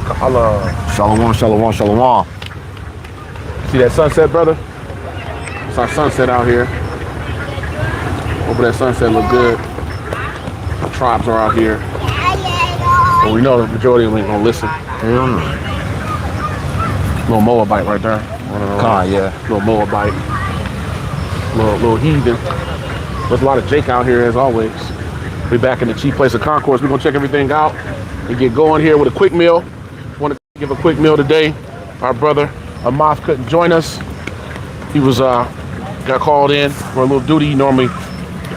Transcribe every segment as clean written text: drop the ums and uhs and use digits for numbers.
Shalom, shalom, shalom. See that sunset, brother? It's our sunset out here. Hope that sunset look good. The tribes are out here. But we know the majority of them ain't gonna listen. Hell no. Little Moabite right there. Yeah. Little Moabite. Little heathen. There's a lot of Jake out here as always. We back in the chief place of concourse. We're gonna check everything out and get going here with a quick meal. Want to give a quick meal today. Our brother Amath couldn't join us. He was got called in for a little duty. He normally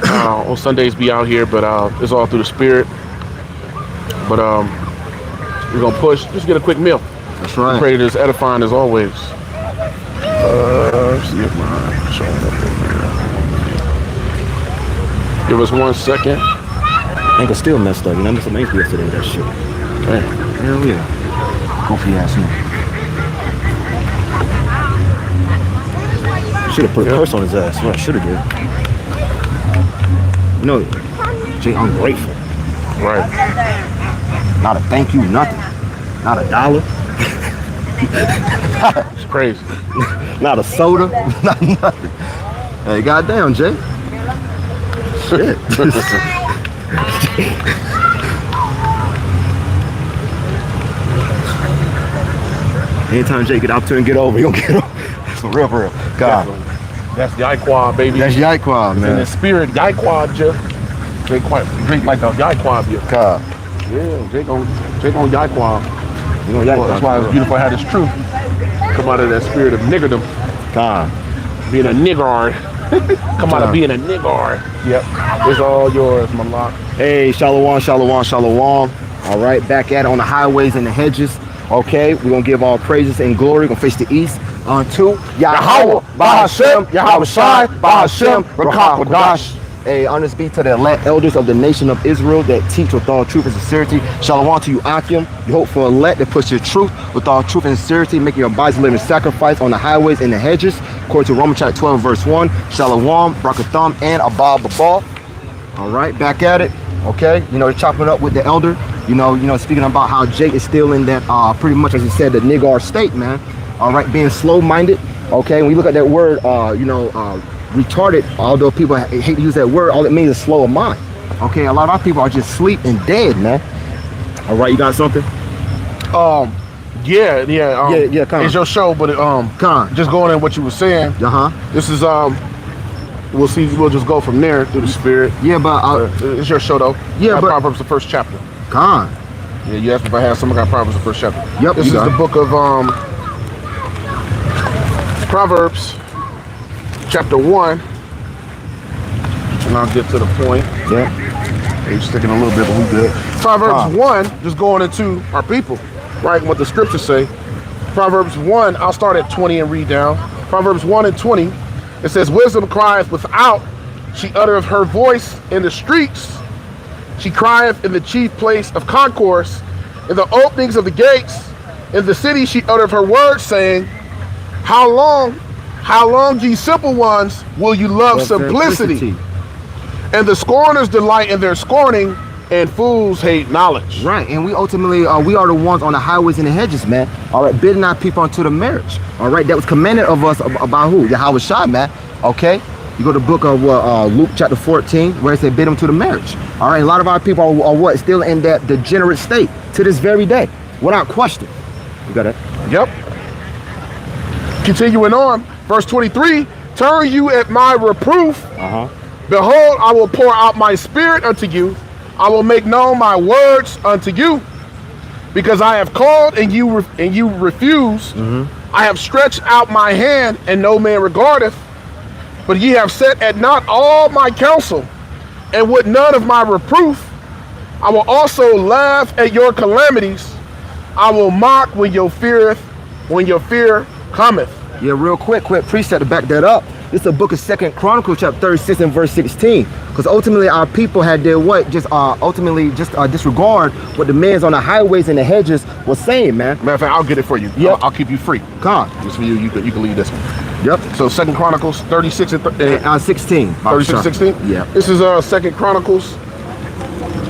on Sundays be out here, but it's all through the spirit. But we're gonna push. Just get a quick meal. That's right. Pray that it's edifying as always. See if mine showing up in there. Give us 1 second. Ankle still messed up. You know, I missed some ankle yesterday with that shit. Man. Hell yeah. Goofy ass nigga. Should have put a curse on his ass. What I should have did. You know, Jay ungrateful. Right. Not a thank you, nothing. Not $1. It's crazy. Not a soda. Not nothing. Hey, goddamn, Jay. Shit. Anytime Jay get out there and get over, he gonna get over. For real, God. Definitely. That's Yaiqua, baby. That's Yaiqua, man. In the spirit, Yaiqua, just drink like a Yaiqua beer. God. Yeah, Jake on Yaiqua. You know, Yaiqua. That's why it's beautiful how this truth come out of that spirit of niggerdom. God. Being a niggard. Come out of being a niggard. Yep. It's all yours, my lock. Hey, shalom, shalom, shalom. All right, back at it on the highways and the hedges. Okay, we're gonna give all praises and glory. We're gonna face the east unto Yahweh, Bahashem, Yahweh Shai, Bahashem, Rakah Kodash. Hey, honors be to the elect elders of the nation of Israel that teach with all truth and sincerity. Shalom to you, Akim. You hope for elect that puts your truth with all truth and sincerity, making your bodies a living sacrifice on the highways and the hedges. According to Romans chapter 12, verse 1. Shalom, Brakatham, and Abba Baba. All right, back at it. Okay, you know, chopping up with the elder. You know, speaking about how Jake is still in that, pretty much as he said, the nigger state, man. All right, being slow-minded. Okay, when you look at that word, retarded, although people hate to use that word, all it means is slow of mind. Okay, a lot of our people are just asleep and dead, man. All right, you got something? Yeah, come on. It's your show, but just going in what you were saying. This is we'll see. We'll just go from there through the spirit. Yeah, but it's your show though. Yeah, but Proverbs the first chapter. Con. Yeah, you asked me if I had something. I got Proverbs the first chapter. Yep. This is the book of Proverbs, chapter 1, and I'll get to the point. Yeah. Page sticking a little bit, but we good. Proverbs 1, just going into our people, right? What the scriptures say. Proverbs 1, I'll start at 20 and read down. Proverbs 1 and 20, it says, "Wisdom crieth without; she uttereth her voice in the streets. She crieth in the chief place of concourse, in the openings of the gates. In the city she uttereth her words, saying, How long, ye simple ones, will you love simplicity? And the scorners delight in their scorning, and fools hate knowledge." Right, and we ultimately, we are the ones on the highways and the hedges, man. All right, bidding our people unto the marriage. All right, that was commanded of us about who? Yahweh Shai, man. Okay, you go to the book of Luke chapter 14, where it said bid them to the marriage. All right, a lot of our people are what? Still in that degenerate state to this very day, without question. You got it? Yep. Continuing on, verse 23, "Turn you at my reproof. Behold, I will pour out my spirit unto you. I will make known my words unto you. Because I have called and you refuse. I have stretched out my hand and no man regardeth. But ye have set at naught all my counsel, and with none of my reproof. I will also laugh at your calamities. I will mock when your fear cometh." Yeah, real quick precept to back that up. This is the book of 2 Chronicles chapter 36 and verse 16. Because ultimately our people had their what? Just disregard what the men's on the highways and the hedges was saying, man. Matter of fact, I'll get it for you. Yep. I'll keep you free. God. Just for you, you can leave this one. Yep. So 2 Chronicles 36 and 16. 36 16? Yeah. This is 2 Chronicles,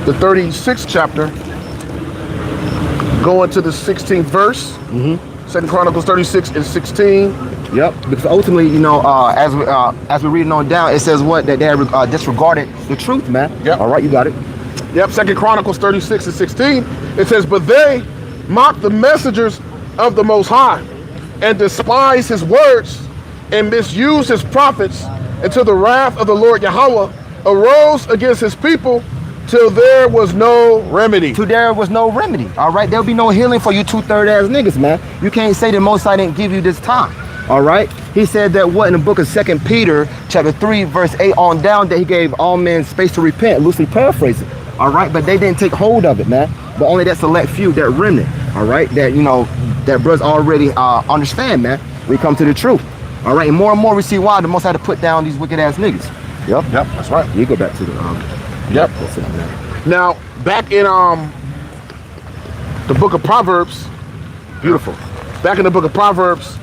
the 36th chapter. go into the 16th verse. Second Chronicles 36 and 16. Yep, because ultimately, you know, as we're reading on down, it says what? That they have disregarded the truth, man. Yep. All right, you got it. Yep, Second Chronicles 36 and 16. It says, but they mocked the messengers of the Most High and despised his words and misused his prophets until the wrath of the Lord Yahweh arose against his people till there was no remedy. Till there was no remedy. All right, there'll be no healing for you 2/3 ass niggas, man. You can't say the Most High didn't give you this time. All right, he said that what in the book of 2 Peter chapter 3 verse 8 on down, that he gave all men space to repent, loosely paraphrasing. All right, but they didn't take hold of it, man. But only that select few, that remnant. All right, that, you know, that brothers already understand, man. We come to the truth. All right, and more we see why the Most High to put down these wicked ass niggas. Yep, That's right. You go back to the Yep. Now, back in the book of Proverbs, beautiful. Back in the book of Proverbs,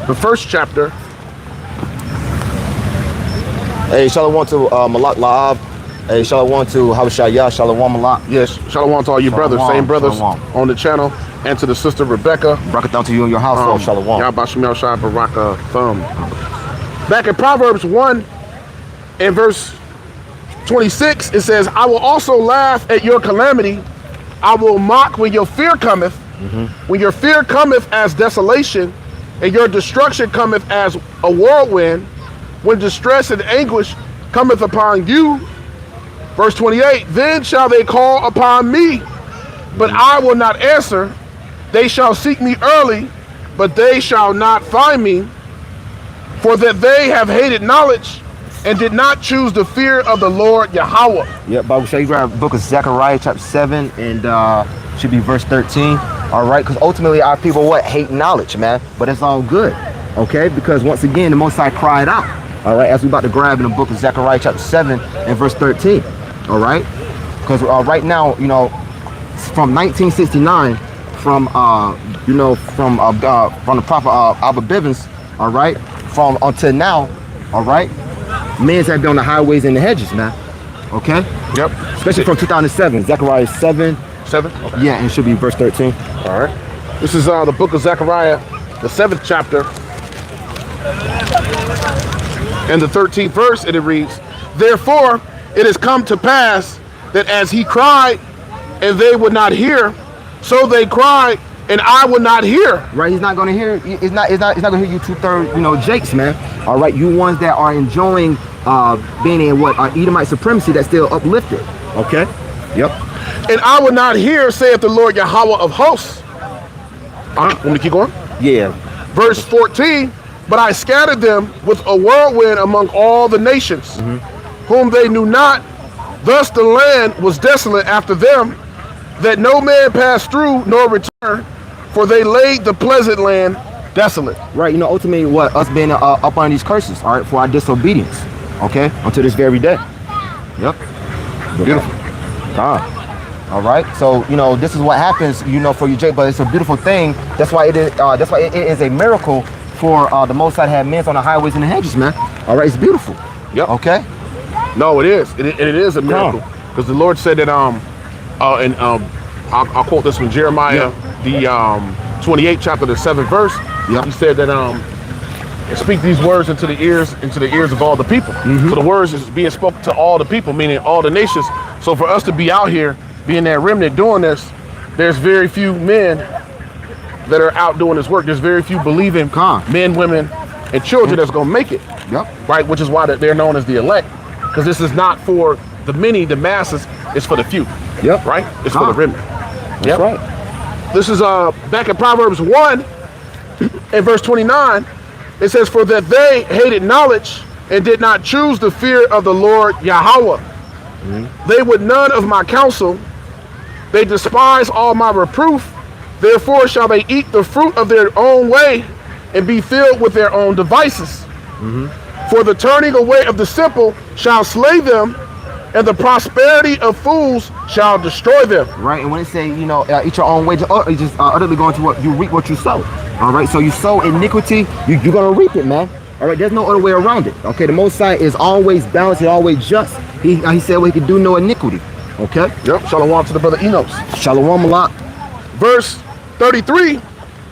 the first chapter. Hey, shalom to Malak La'ab. Hey, shalom to Habashaya, shalom Malak. Yes, shalom to all you brothers, same brothers shalom on the channel, and to the sister Rebecca. Barakathon to you and your household, shalom. Yahbashim Shai Baraka Thumb. Back in Proverbs 1 and verse 26, it says, I will also laugh at your calamity. I will mock when your fear cometh. When your fear cometh as desolation, and your destruction cometh as a whirlwind, when distress and anguish cometh upon you. Verse 28, then shall they call upon me, but I will not answer. They shall seek me early, but they shall not find me. For that they have hated knowledge and did not choose the fear of the Lord Yahweh. Yep, Bible show you grab the book of Zechariah chapter 7 and should be verse 13. All right, because ultimately our people what? Hate knowledge, man. But it's all good, okay? Because once again, the Most High cried out. All right, as we about to grab in the book of Zechariah chapter 7 and verse 13. All right, because right now, you know, from 1969, from the prophet Abba Bivens, all right, from until now, all right, men's have been on the highways and the hedges, man. Okay. Yep. Especially from 2007, Zechariah 7. 7? Okay. Yeah, and it should be verse 13. All right. This is the book of Zechariah, the 7th chapter, and the 13th verse, and it reads, therefore it has come to pass that as he cried and they would not hear, so they cried and I would not hear. Right, he's not going to hear. He's not going to hear you 2/3, you know, Jakes, man. All right, you ones that are enjoying being in what Edomite supremacy that's still uplifted. Okay. Yep. And I will not hear, saith the Lord Yahweh of hosts. Want me to keep going? Yeah. Verse 14. But I scattered them with a whirlwind among all the nations, whom they knew not. Thus the land was desolate after them, that no man passed through nor returned, for they laid the pleasant land desolate. Right, you know, ultimately what? Us being up on these curses, all right, for our disobedience, okay, until this very day. Yep. Beautiful. All right, so, you know, this is what happens, you know, for you, Jake, but it's a beautiful thing. That's why it is a miracle for the Most High to have men on the highways and the hedges, man. All right, it's beautiful. Yep. Okay. No, it is. It is a miracle, because the Lord said that and I'll quote this from Jeremiah, the 28th chapter, the 7th verse. Yep. He said that speak these words into the ears of all the people. So the words is being spoken to all the people, meaning all the nations. So for us to be out here, being that remnant doing this, there's very few men that are out doing this work. There's very few believing men, women, and children that's gonna make it. Yep. Right, which is why they're known as the elect, because this is not for the many, the masses. It's for the few. Yep. Right. It's for the remnant. That's right. This is back in Proverbs 1 and verse 29. It says, for that they hated knowledge and did not choose the fear of the Lord Yahweh. They would none of my counsel. They despise all my reproof. Therefore shall they eat the fruit of their own way and be filled with their own devices. For the turning away of the simple shall slay them, and the prosperity of fools shall destroy them. Right, and when it say, you know, eat your own way, it's just utterly going to what you reap what you sow. All right, so you sow iniquity, you're gonna reap it, man. All right, there's no other way around it. Okay, the Most High is always balanced, he's always just. He said, well, he can do no iniquity. Okay. Yep. Shalom to the brother Enos. Shalom Malak. Verse 33, and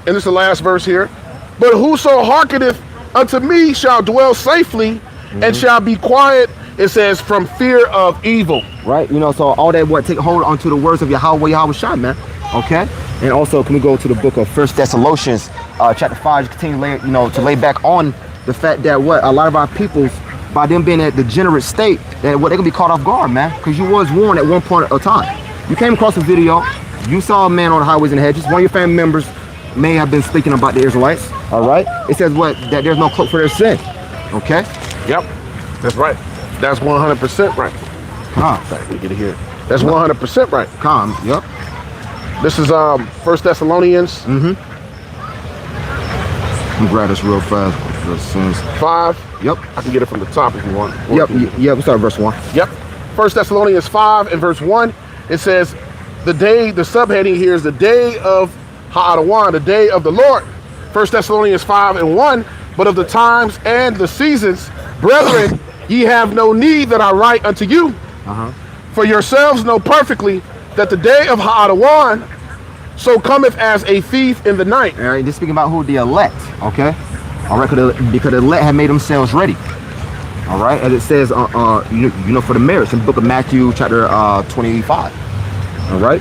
this is the last verse here. But whoso hearkeneth unto me shall dwell safely and shall be quiet, it says, from fear of evil. Right? You know, so all that take hold onto the words of Yahweh Shai, man. Okay? And also, can we go to the book of 1 Thessalonians, chapter 5, continue to lay back on the fact that a lot of our peoples, by them being at the degenerate state, that they're gonna be caught off guard, man. Because you was warned at one point of time. You came across a video, you saw a man on the highways and hedges. One of your family members may have been speaking about the Israelites. All right? It says that there's no cloak for their sin. Okay? Yep, that's right. That's 100% right. Let me get it here. That's 100% right. Yep. This is 1 Thessalonians. Let me grab this real fast. 5. Yep. I can get it from the top if you want. Yep. We start verse 1. Yep. 1 Thessalonians 5 and verse 1. It says, the subheading here is the day of Ha'adawan, the day of the Lord. 1 Thessalonians 5 and 1. But of the times and the seasons, brethren, ye have no need that I write unto you. For yourselves know perfectly that the day of Ha'adawan so cometh as a thief in the night. All right, this speaking about who? The elect, okay? All right, because the elect have made themselves ready. All right, as it says, for the marriage in the book of Matthew, chapter 25. All right,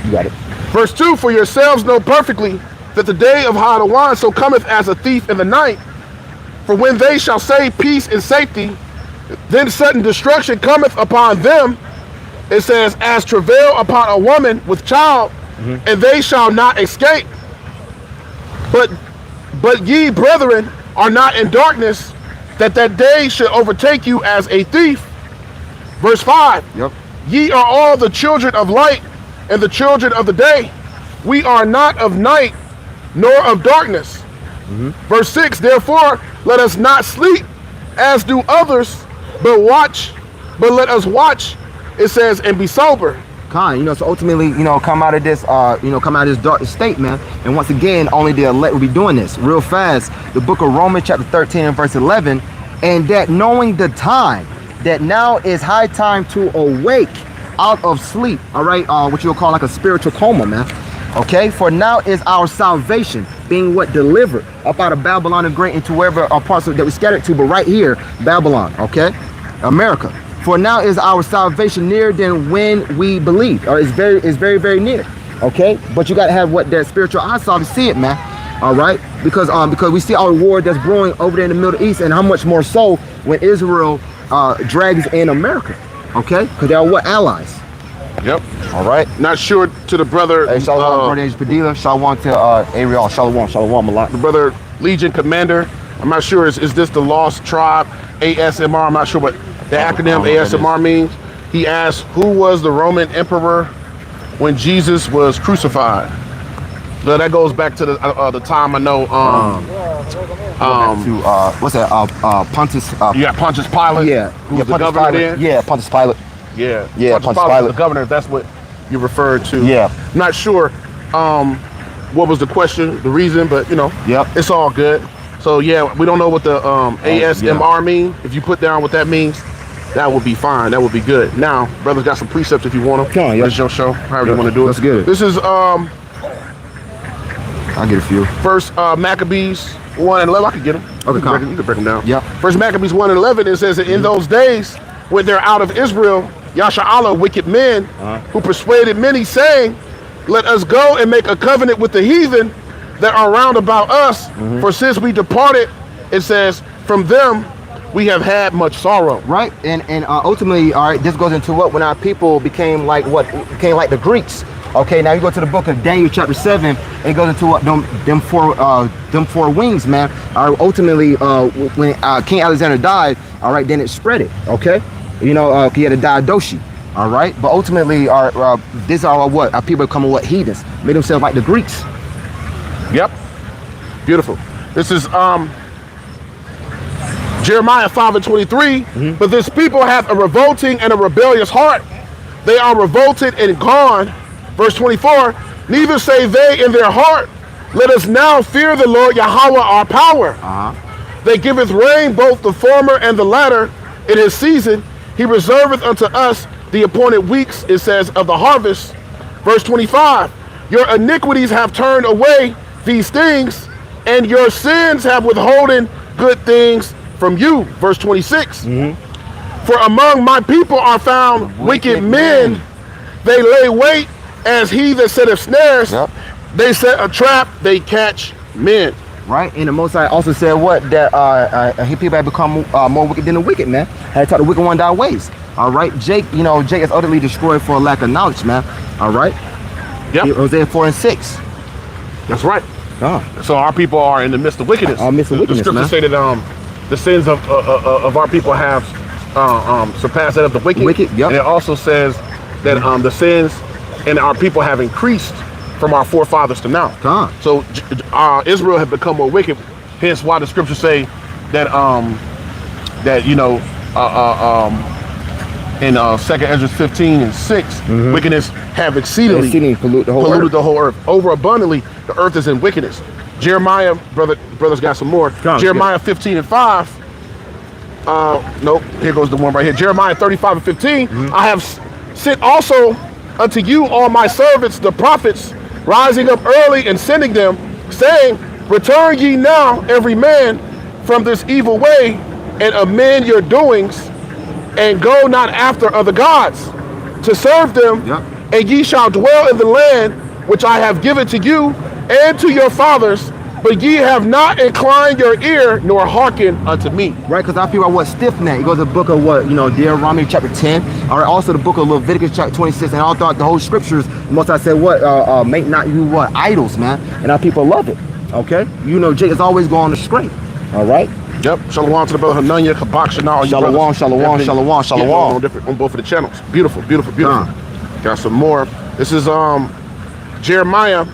you got it. Verse 2, for yourselves know perfectly that the day of Ha'adawan so cometh as a thief in the night. For when they shall say peace and safety, then sudden destruction cometh upon them. It says, as travail upon a woman with child, and they shall not escape. But ye, brethren, are not in darkness, that day should overtake you as a thief. Verse 5. Yep. Ye are all the children of light and the children of the day. We are not of night, nor of darkness. Verse 6, therefore, let us not sleep as do others, but let us watch, it says, and be sober. So ultimately, come out of this, dark state, man. And once again, only the elect will be doing this. Real fast, the book of Romans, chapter 13 and verse 11, and that knowing the time, that now is high time to awake out of sleep. All right, what you'll call like a spiritual coma, man. Okay, for now is our salvation being delivered up out of Babylon the Great into wherever parts that we scattered to, but right here, Babylon, okay, America. For now is our salvation nearer than when we believed, or it's very, very near. Okay, but you got to have that spiritual eyesight to see it, man. All right, because we see our war that's brewing over there in the Middle East, and how much more so when Israel drags in America. Okay, because they are allies. Yep. All right. Not sure to the brother. Hey, Shalom, brother Padilla. Shalom to Ariel. Shalom a lot. The brother Legion Commander. I'm not sure. Is this the Lost Tribe? ASMR. I'm not sure what the acronym ASMR means. He asked, who was the Roman emperor when Jesus was crucified? So that goes back to the time I know. What's that? Pontius. Pontius Pilate. Yeah. Who was the governor Pilate. then? Yeah, Pontius Pilate. Yeah. Pontius Pilate was the governor. If that's what you referred to. Yeah. Not sure. What was the question, the reason, but Yep. It's all good. So yeah, we don't know what the ASMR mean. If you put down what that means, that would be fine. That would be good. Now, brothers got some precepts if you want them. Come on, yeah. This is your show. However you want to do it. Let's get it. This is I'll get a few. First Maccabees 1 and 11. I can get them. Okay, you can break them down. Yeah. First Maccabees 1 and 11. It says that in those days when they're out of Israel, Yasha'Allah, wicked men, who persuaded many, saying, let us go and make a covenant with the heathen that are round about us. For since we departed, it says, from them we have had much sorrow. Right, and ultimately, all right, this goes into when our people became like the Greeks. Okay, now you go to the book of Daniel chapter 7, and it goes into them four wings, man. Ultimately, when King Alexander died, all right, then it spread it. Okay, he had a Diadoshi. All right, but ultimately, these are our people becoming heathens, made themselves like the Greeks. Yep, beautiful. This is Jeremiah 5 and 23. But this people hath a revolting and a rebellious heart. They are revolted and gone. Verse 24, neither say they in their heart, let us now fear the Lord Yahweh our power. They giveth rain both the former and the latter in his season. He reserveth unto us the appointed weeks, it says, of the harvest. Verse 25, your iniquities have turned away these things, and your sins have withholden good things from you. Verse 26. For among my people are found wicked men. They lay wait as he that setteth snares. Yep. They set a trap, they catch men. Right, and the Most High also said what? That his people have become more wicked than the wicked, man. Had taught the wicked one thy ways. All right, Jake, Jake is utterly destroyed for a lack of knowledge, man. All right. Yep. Hosea 4 and 6. That's right. So our people are in the midst of wickedness. Midst of wickedness, the scripture say that the sins of our people have surpassed that of the wicked. Yep. And it also says that the sins and our people have increased from our forefathers to now. So Israel has become more wicked. Hence why the scriptures say that in 2nd Ezra 15 and 6, wickedness have exceedingly polluted the whole earth. Over abundantly, the earth is in wickedness. Jeremiah, brothers got some more. Jeremiah 15 and 5. Nope, here goes the one right here. Jeremiah 35 and 15. I have sent also unto you all my servants, the prophets, rising up early and sending them, saying, return ye now every man from this evil way, and amend your doings, and go not after other gods to serve them. And ye shall dwell in the land which I have given to you and to your fathers, but ye have not inclined your ear nor hearkened unto me. Right, because our people are what? Stiff-necked. It goes to the book of what? Deuteronomy chapter 10. All right, also the book of Leviticus chapter 26, and all throughout the whole scriptures, most I said what? Make not you what? Idols, man. And our people love it. Okay? Jake is always going astray. All right? Yep. Shalom to the brother Hananya, Kabak, Shana. Shalom. On both of the channels. Beautiful. Got some more. This is Jeremiah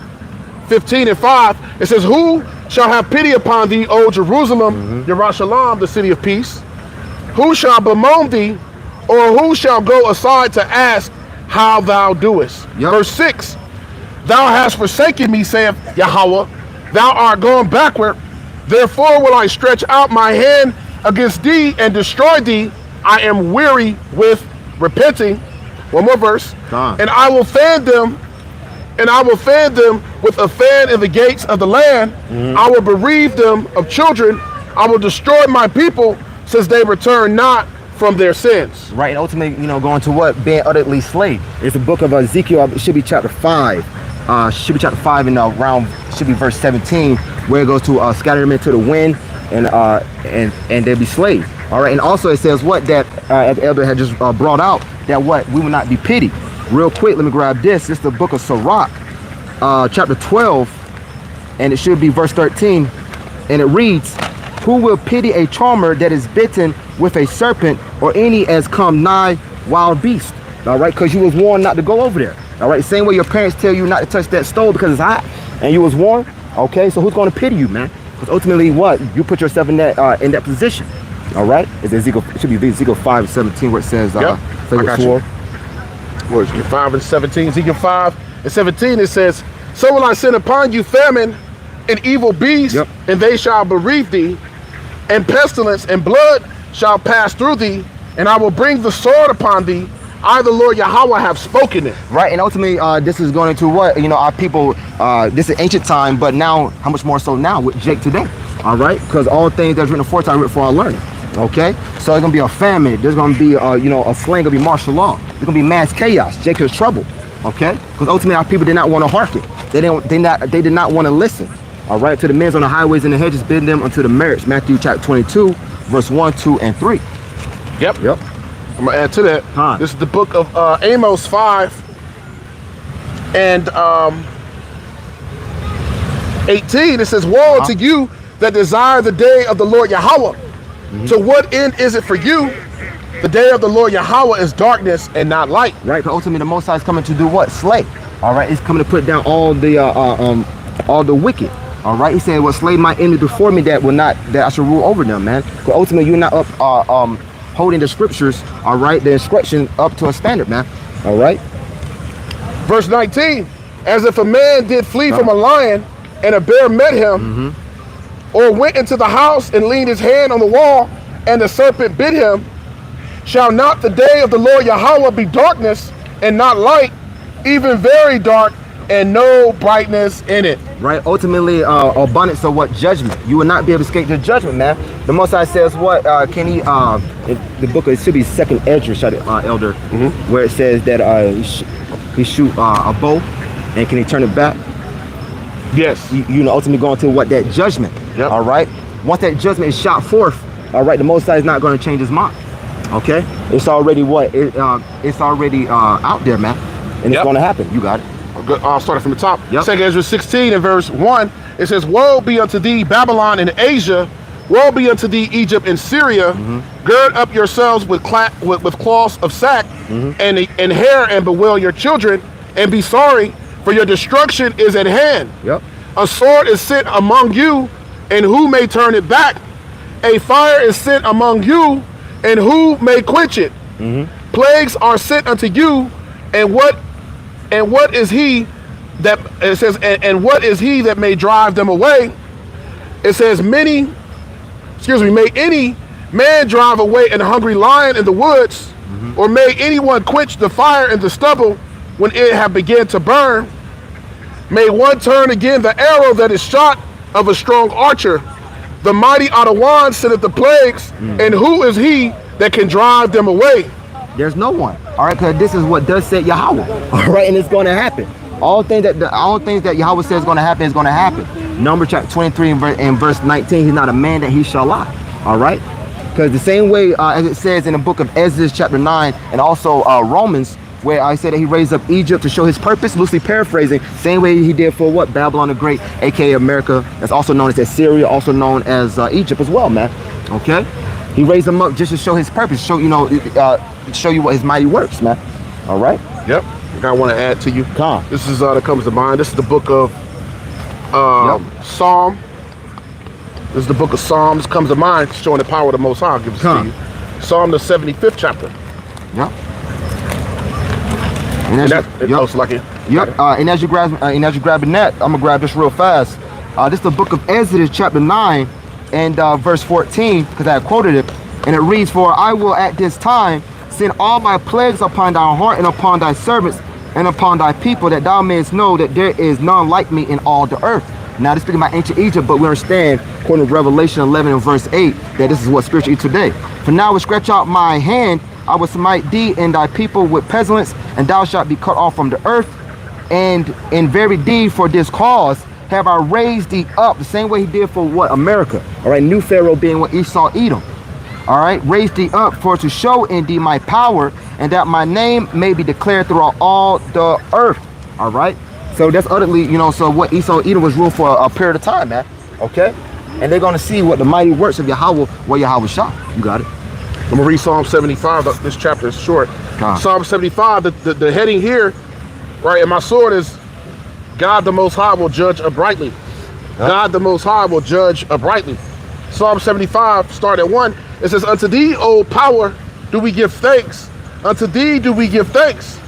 15 and 5. It says, who shall have pity upon thee, O Jerusalem, Yerushalayim, the city of peace? Who shall bemoan thee, or who shall go aside to ask how thou doest? Verse 6. Thou hast forsaken me, saith Yahweh. Thou art gone backward. Therefore will I stretch out my hand against thee and destroy thee. I am weary with repenting. One more verse. And I will fan them. And I will fan them with a fan in the gates of the land. I will bereave them of children. I will destroy my people, since they return not from their sins. Right, and ultimately, going to what? Being utterly slave. It's the book of Ezekiel. It should be chapter 5. Should be chapter 5 and around, should be verse 17, where it goes to scatter them into the wind and they'll be slaves. All right, and also it says what? That as the elder had just brought out, that what? We will not be pitied. Real quick, let me grab this. It's the book of Sirach, chapter 12, and it should be verse 13, and it reads, who will pity a charmer that is bitten with a serpent, or any as come nigh wild beast? All right, because you was warned not to go over there. All right, same way your parents tell you not to touch that stove because it's hot, and you was warned. Okay, so who's going to pity you, man? Because ultimately, what? You put yourself in that position. All right, it's Ezekiel. It should be Ezekiel 5:17, where it says, Words 5 and 17, Ezekiel 5 and 17, it says, so will I send upon you famine and evil beasts, and they shall bereave thee, and pestilence and blood shall pass through thee, and I will bring the sword upon thee. I, the Lord Yahweh, have spoken it. Right, and ultimately, this is going into what? Our people, this is ancient time, but now, how much more so now with Jake today? All right, because all things that's written aforetime are written for our learning. Okay, so there's gonna be a famine. There's gonna be, a slaying. Gonna be martial law. There's gonna be mass chaos. Jacob's trouble. Okay, because ultimately our people did not want to hearken. They did not want to listen. All right, to the men on the highways and the hedges, bidding them unto the marriage. Matthew chapter 22, verse 1, 2, and 3. Yep. I'm gonna add to that. This is the book of Amos 5 and 18. It says, woe to you that desire the day of the Lord Yahweh. To what end is it for you? The day of the Lord Yahweh is darkness and not light. Right, because ultimately the Most High is coming to do what? Slay. All right, he's coming to put down all the wicked. All right, he's saying, well, slay my enemy before me, that I should rule over them, man. Because ultimately you're not up holding the scriptures, all right, the instruction up to a standard, man. All right. Verse 19, as if a man did flee from a lion and a bear met him, or went into the house and leaned his hand on the wall, and the serpent bit him, shall not the day of the Lord Yahweh be darkness and not light, even very dark, and no brightness in it. Right, ultimately abundance of what? Judgment. You will not be able to escape the judgment, man. The Most High says what? Can he? The book, it should be second Edges, elder, where it says that he shoot a bow, and can he turn it back? Yes. You know, ultimately going to what? That judgment. Yep. All right. Once that judgment is shot forth, all right, the Most High is not going to change his mind. Okay, it's already what? It's already out there, man, and it's going to happen. You got it. I'll start it from the top. Yep. 2 Ezra 16 and verse 1, it says, woe be unto thee, Babylon and Asia, woe be unto thee, Egypt and Syria. Gird up yourselves with cloths of sack and hair, and bewail your children, and be sorry, for your destruction is at hand. Yep. A sword is sent among you, and who may turn it back? A fire is sent among you, and who may quench it? Plagues are sent unto you, and what is he that, it says, and what is he that may drive them away? It says, may any man drive away an hungry lion in the woods, or may anyone quench the fire in the stubble when it have begun to burn? May one turn again the arrow that is shot of a strong archer. The mighty Adawan sendeth the plagues, and who is he that can drive them away? There's no one. All right, because this is what does say Yahweh. All right, and it's going to happen. All things that Yahweh says is going to happen is going to happen. Numbers chapter 23 and verse 19. He's not a man that he shall lie. All right, because the same way as it says in the book of Ezra chapter 9 and also Romans, where I said that he raised up Egypt to show his purpose, loosely paraphrasing, same way he did for what? Babylon the Great, aka America. That's also known as Assyria, also known as Egypt as well, man. Okay, he raised them up just to show his purpose, show show you what his mighty works, man. All right. Yep. I want to add to you. Come. This is that comes to mind. This is the book of Psalm. This is the book of Psalms. Comes to mind, showing the power of the Most High. I'll give this to you. Psalm the 75th chapter. Yep. And as you grab a net, I'm gonna grab this real fast. This is the book of Ezra chapter 9 and verse 14, because I quoted it, and it reads, for I will at this time send all my plagues upon thy heart and upon thy servants and upon thy people, that thou mayest know that there is none like me in all the earth. Now this is speaking about ancient Egypt, but we understand, according to Revelation 11 and verse 8, that this is what spiritual is today. For now I will stretch out my hand, I will smite thee and thy people with pestilence, and thou shalt be cut off from the earth. And in very deed for this cause have I raised thee up, the same way he did for what? America. All right, new Pharaoh being what? Esau, Edom. All right, raised thee up for to show in thee my power, and that my name may be declared throughout all the earth. All right, so that's utterly, so what Esau, Edom was ruled for a period of time, man. Okay, and they're going to see what the mighty works of Yahweh, where Yahweh shot. You got it. I'm gonna read Psalm 75. This chapter is short. Psalm 75, the heading here, right, and my sword is, God the Most High will judge uprightly. God the Most High will judge uprightly. Psalm 75, start at 1. It says, unto thee, O power, do we give thanks. Unto thee do we give thanks.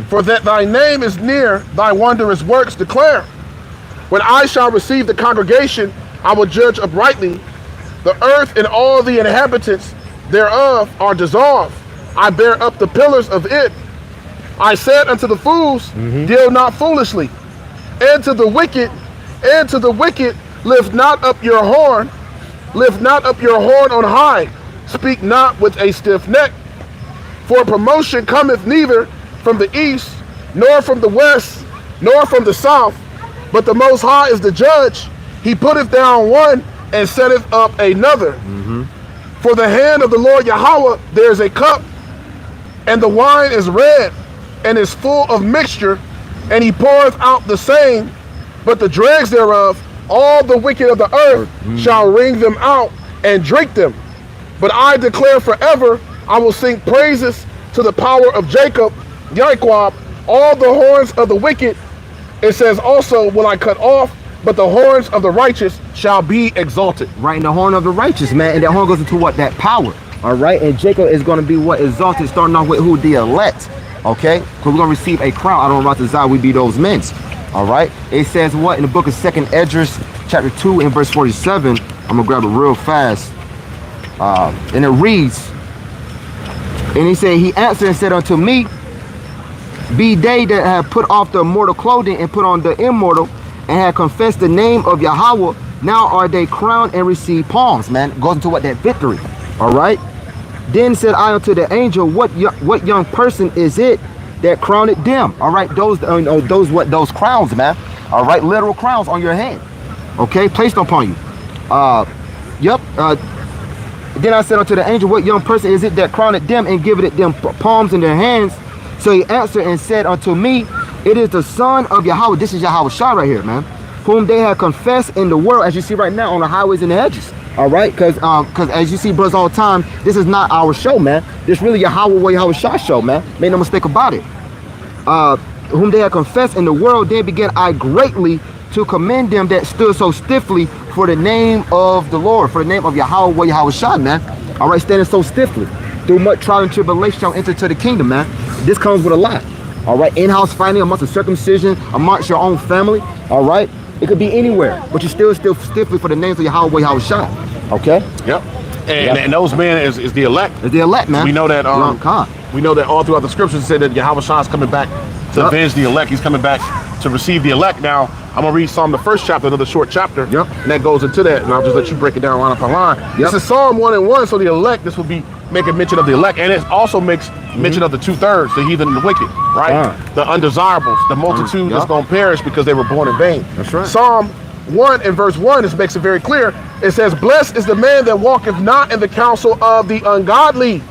For that thy name is near, thy wondrous works declare. When I shall receive the congregation, I will judge uprightly. The earth and all the inhabitants thereof are dissolved. I bear up the pillars of it. I said unto the fools, deal not foolishly. And to the wicked, lift not up your horn. Lift not up your horn on high. Speak not with a stiff neck. For promotion cometh neither from the east, nor from the west, nor from the south. But the Most High is the judge. He putteth down one and setteth up another. For the hand of the Lord Yahweh, there is a cup, and the wine is red, and is full of mixture, and he poureth out the same. But the dregs thereof, all the wicked of the earth shall wring them out and drink them. But I declare forever, I will sing praises to the power of Jacob, Yahweh, all the horns of the wicked. It says also, will I cut off, but the horns of the righteous shall be exalted. Right, and the horn of the righteous, man, and that horn goes into what? That power. All right, and Jacob is going to be what? Exalted, starting off with who? The elect. Okay, because we're going to receive a crown. I don't know about the Zion, we be those men. All right, it says what in the book of 2nd Edges chapter 2 and verse 47. I'm gonna grab it real fast, and it reads, and he said, he answered and said unto me, be they that have put off the mortal clothing and put on the immortal, and have confessed the name of Yahweh. Now are they crowned and receive palms, man. It goes into what, that victory. All right. Then said I unto the angel, what young person is it that crowned them? All right, those crowns, man. All right, literal crowns on your head. Okay, placed upon you. Yep. Then I said unto the angel, what young person is it that crowned them and giveth them palms in their hands? So he answered and said unto me, it is the son of Yahweh. This is Yahweh Shah right here, man. Whom they have confessed in the world, as you see right now on the highways and the hedges. All right, because as you see, brothers, all the time, this is not our show, man. This really Yahweh Shah show, man. Make no mistake about it. Whom they have confessed in the world, then began I greatly to commend them that stood so stiffly for the name of the Lord, for the name of Yahweh Shah, man. All right, standing so stiffly through much trial and tribulation shall enter to the kingdom, man. This comes with a lot. All right, in-house fighting, amongst the circumcision, amongst your own family. All right, it could be anywhere, but you still stiffly for the names of Yahweh Shah. Okay. Yep. And those men is the elect. It's the elect, man. We know that. We know that all throughout the scriptures said that Yahweh Shah is coming back to avenge the elect. He's coming back to receive the elect. Now I'm gonna read Psalm the first chapter, another short chapter. Yep. And that goes into that, and I'll just let you break it down line upon line. Yep. This is Psalm 1 and 1. So the elect, this will be making mention of the elect, and it also makes mention of the 2/3, the heathen and the wicked, right? The undesirables, the multitude that's gonna perish because they were born in vain. That's right. Psalm 1 and verse 1, this makes it very clear. It says, blessed is the man that walketh not in the counsel of the ungodly,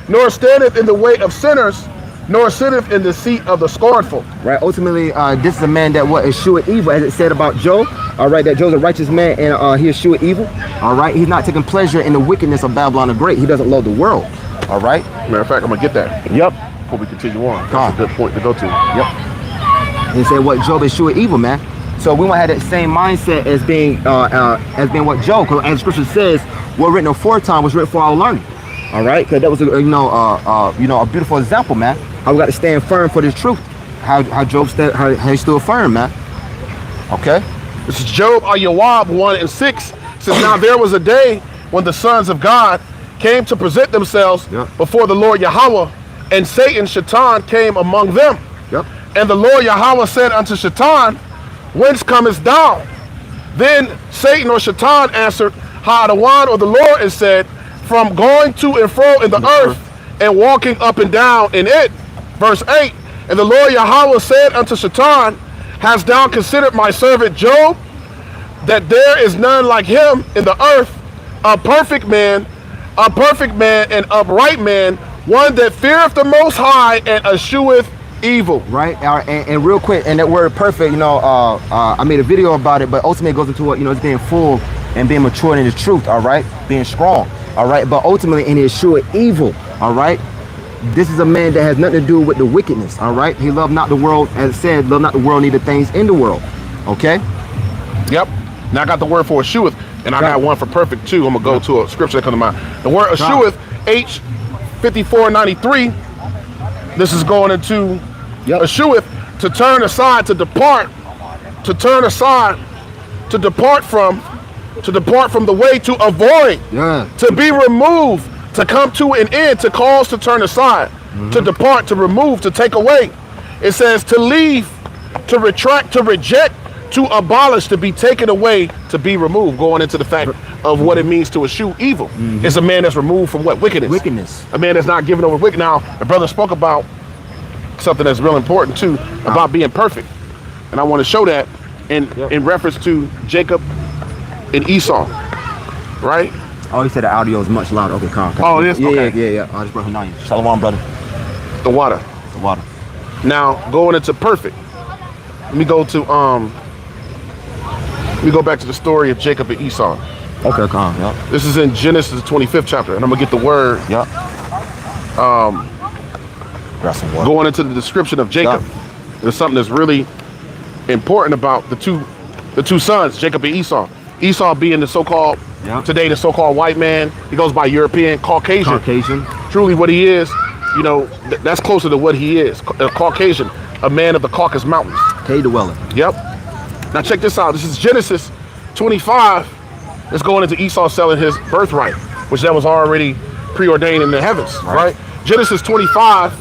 nor standeth in the way of sinners, nor sitteth in the seat of the scornful. Right, ultimately, this is a man that escheweth evil, as it said about Job. All right, that Job's a righteous man, and he escheweth evil. All right, he's not taking pleasure in the wickedness of Babylon the Great. He doesn't love the world. All right. Matter of fact, I'm gonna get that. Yep. Before we continue on, that's a good point to go to. Yep. He said what Job escheweth evil, man. So we want to have that same mindset as being what Job, because as Scripture says, what written aforetime was written for our learning. All right, because that was a beautiful example, man. How we got to stand firm for this truth. How Job he stood firm, man. Okay. This is Job Ayawab 1 and 6. It says, now there was a day when the sons of God came to present themselves before the Lord Yahweh, and Satan, Shaitan, came among them. Yep. And the Lord Yahweh said unto Shaitan, whence comest thou? Then Satan or Shaitan answered, Hadawan, or the Lord, and said, from going to and fro in the earth and walking up and down in it. Verse 8, and the Lord Yahweh said unto Shaitan, hast thou considered my servant Job, that there is none like him in the earth, a perfect man and upright man, one that feareth the Most High and escheweth evil. Right. And real quick, and that word perfect, I made a video about it, but ultimately it goes into what, it's being full and being mature in the truth. All right, being strong. All right, but ultimately in eschewing evil. All right, this is a man that has nothing to do with the wickedness. All right, he loved not the world, as it said, love not the world, neither things in the world. Okay. Yep. Now I got the word for escheweth, and I got one for perfect too. I'm gonna go to a scripture that comes to mind. The word escheweth, H5493. This is going into escheweth, to turn aside, to depart, to turn aside, to depart from the way, to avoid, to be removed, to come to an end, to cause, to turn aside, to depart, to remove, to take away. It says to leave, to retract, to reject, to abolish, to be taken away, to be removed, going into the fact of what it means to eschew evil. It's a man that's removed from what? Wickedness. A man that's not given over wicked. Now, the brother spoke about something that's real important too, about being perfect. And I want to show that in reference to Jacob and Esau, right? Oh, he said the audio is much louder. Okay, calm. Oh, it is? Yeah. I just brought him down. Shalom, brother. The water. Now, going into perfect. Let me go back to the story of Jacob and Esau. Okay, calm. Yep. This is in Genesis 25th chapter, and I'm gonna get the word. Yep. Going into the description of Jacob. There's something that's really important about the two sons, Jacob and Esau. Esau being the so-called today the so-called white man. He goes by European, Caucasian. Truly, what he is, that's closer to what he is. A Caucasian, a man of the Caucasus Mountains. Cave dweller. Yep. Now check this out. This is Genesis 25. It's going into Esau selling his birthright, which that was already preordained in the heavens, right? Genesis 25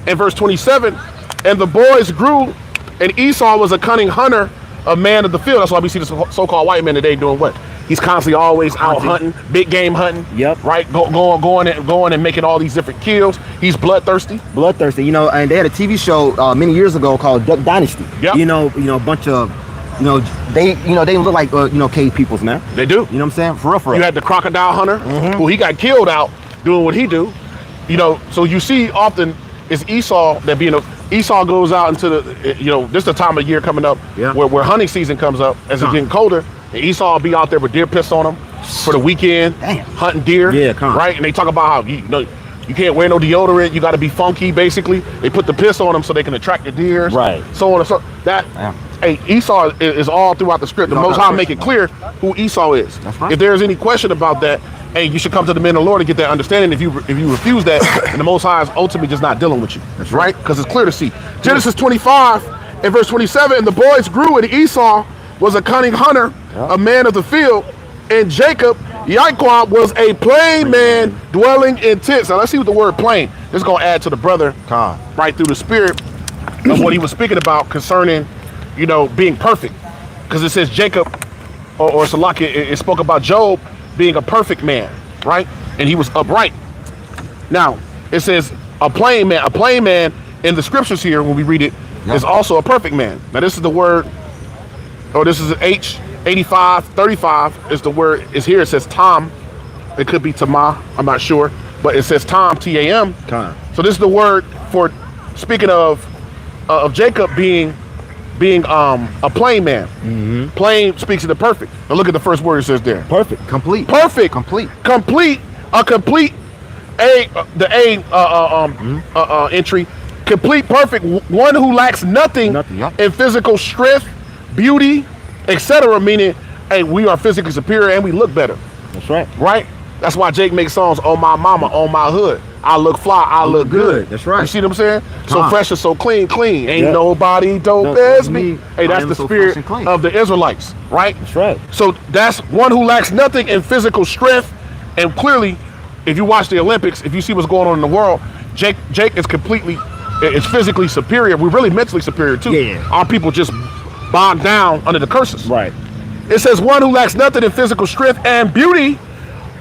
and verse 27 And the boys grew, and Esau was a cunning hunter, a man of the field. That's why we see the so-called white man today doing what? He's constantly always out hunting, big game hunting. Yep. Right? Going and making all these different kills. He's bloodthirsty. Bloodthirsty. You know, and they had a TV show many years ago called Duck Dynasty. Yep. You know, a bunch of, they look like cave peoples, man. They do. You know what I'm saying? For real, for real. You had the crocodile hunter, who he got killed out doing what he do. You know, so you see often it's Esau that Esau goes out into the, this is the time of year coming up where hunting season comes up as it's getting colder. And Esau will be out there with deer piss on him for the weekend, hunting deer. Yeah, right? And they talk about how you can't wear no deodorant. You got to be funky, basically. They put the piss on them so they can attract the deer. Right. So on and so that. Hey, Esau is all throughout the script. The Most High make it clear who Esau is. That's right. If there's any question about that, hey, you should come to the men of the Lord and get that understanding. If you refuse that, and the Most High is ultimately just not dealing with you. That's right. Because it's clear to see. Genesis 25 and verse 27, and the boys grew, and Esau was a cunning hunter, a man of the field, and Jacob, Yaquab, was a plain man dwelling in tents. Now let's see what the word plain. This is going to add to the brother right through the spirit of what he was speaking about concerning, being perfect. Because it says Jacob, or Salaki, it spoke about Job being a perfect man, right? And he was upright. Now, it says a plain man in the scriptures here, when we read it, is also a perfect man. Now this is the word, or this is H8535 is the word, is here. It says Tom. It could be Tama, I'm not sure. But it says Tom, T-A-M. So this is the word for speaking of Jacob being a plain man. Plain speaks of the perfect. Now look at the first word it says there. Perfect. Complete. Perfect. Complete. Complete. A complete. Entry. Complete, perfect. One who lacks nothing in physical strength, beauty, etc. Meaning, hey, we are physically superior and we look better. That's right. Right? That's why Jake makes songs on my mama, on my hood. I look fly, I look good. That's right. You see what I'm saying? So fresh and so clean. Ain't nobody dope as me. Hey, that's the spirit of the Israelites, right? That's right. So that's one who lacks nothing in physical strength. And clearly, if you watch the Olympics, if you see what's going on in the world, Jake is physically superior. We're really mentally superior too. Yeah. Our people just bogged down under the curses. Right. It says one who lacks nothing in physical strength and beauty,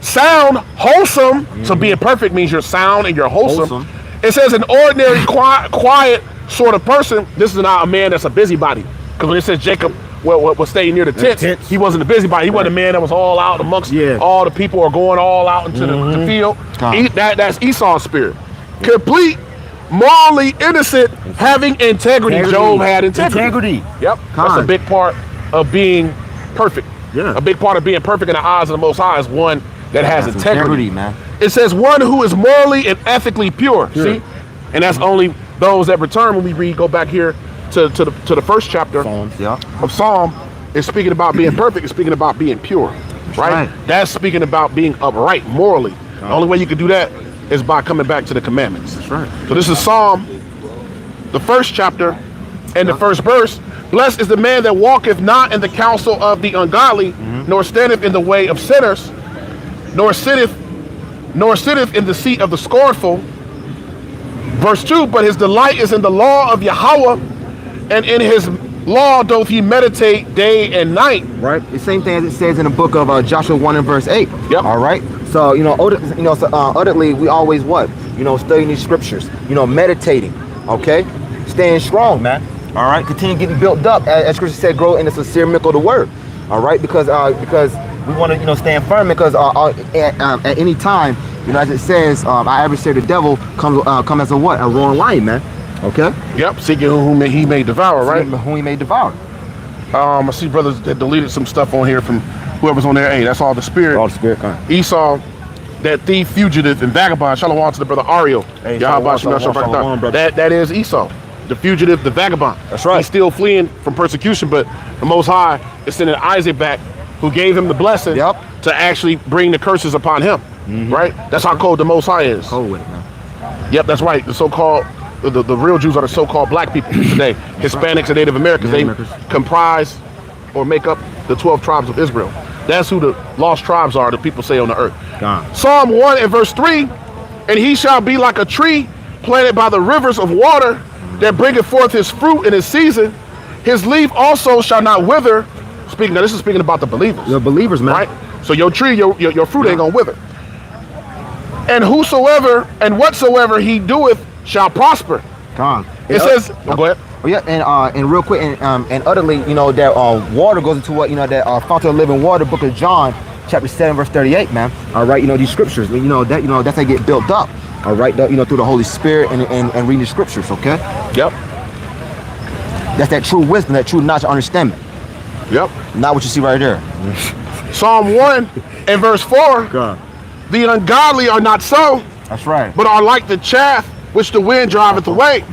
sound, wholesome. So being perfect means you're sound and you're wholesome. It says an ordinary, quiet sort of person. This is not a man that's a busybody. Because when it says Jacob was staying near the tents, he wasn't a busybody. He wasn't a man that was all out amongst all the people or going all out into the field. That's Esau's spirit. Complete, morally innocent, having integrity. Job had integrity. Yep. That's a big part of being perfect. Yeah. A big part of being perfect in the eyes of the Most High is one that has integrity, man. It says one who is morally and ethically pure. See? And that's only those that return. When we read, go back here to the first chapter of Psalm, is speaking about being perfect, is speaking about being pure. Right? That's speaking about being upright morally. The only way you can do that is by coming back to the commandments. That's right. So this is Psalm, the first chapter, and the first verse. Blessed is the man that walketh not in the counsel of the ungodly, nor standeth in the way of sinners, nor sitteth in the seat of the scornful. Verse 2, but his delight is in the law of Yahweh, and in his law doth he meditate day and night. Right. The same thing as it says in the book of Joshua 1 and verse 8. Yep. All right. So, utterly we always studying these scriptures, meditating, okay? Staying strong, man. All right, continue getting built up, as Scripture said, grow in the sincere milk of the word. All right, because we want to stand firm, because at any time, as it says, our adversary the devil come as a what? A roaring lion, man. Okay. Yep. Seeking whom he may devour, right? Whom he may devour. I see brothers that deleted some stuff on here from whoever's on there. Hey, that's all the spirit. All the spirit. Esau, that thief, fugitive, and vagabond. Shalom to the brother Ariel. Hey, that is Esau. The fugitive, the vagabond. That's right. He's still fleeing from persecution, but the Most High is sending Isaac back, who gave him the blessing to actually bring the curses upon him. Right? That's how cold the Most High is. Cold with it, man. Yep, that's right. The so-called, the real Jews are the so-called black people today. Hispanics and Native Americans. They comprise or make up the 12 tribes of Israel. That's who the lost tribes are, the people say on the earth. Psalm 1 and verse 3, and he shall be like a tree planted by the rivers of water, that bringeth forth his fruit in his season. His leaf also shall not wither. Now this is speaking about the believers. The believers, man. Right? So your tree, your fruit ain't gonna wither. And whosoever and whatsoever he doeth shall prosper. Come on. It says, go ahead. Oh yeah, and real quick, and utterly, you know, that water goes into what, you know, that fountain of living water, book of John, chapter 7, verse 38, man. All right, you know, these scriptures, you know, that's how they get built up. All right, you know, through the Holy Spirit and reading the scriptures, okay? Yep. That's that true wisdom, that true knowledge and understanding. Yep. Not what you see right there. Psalm 1 and verse 4. God. The ungodly are not so. That's right. But are like the chaff which the wind driveth away.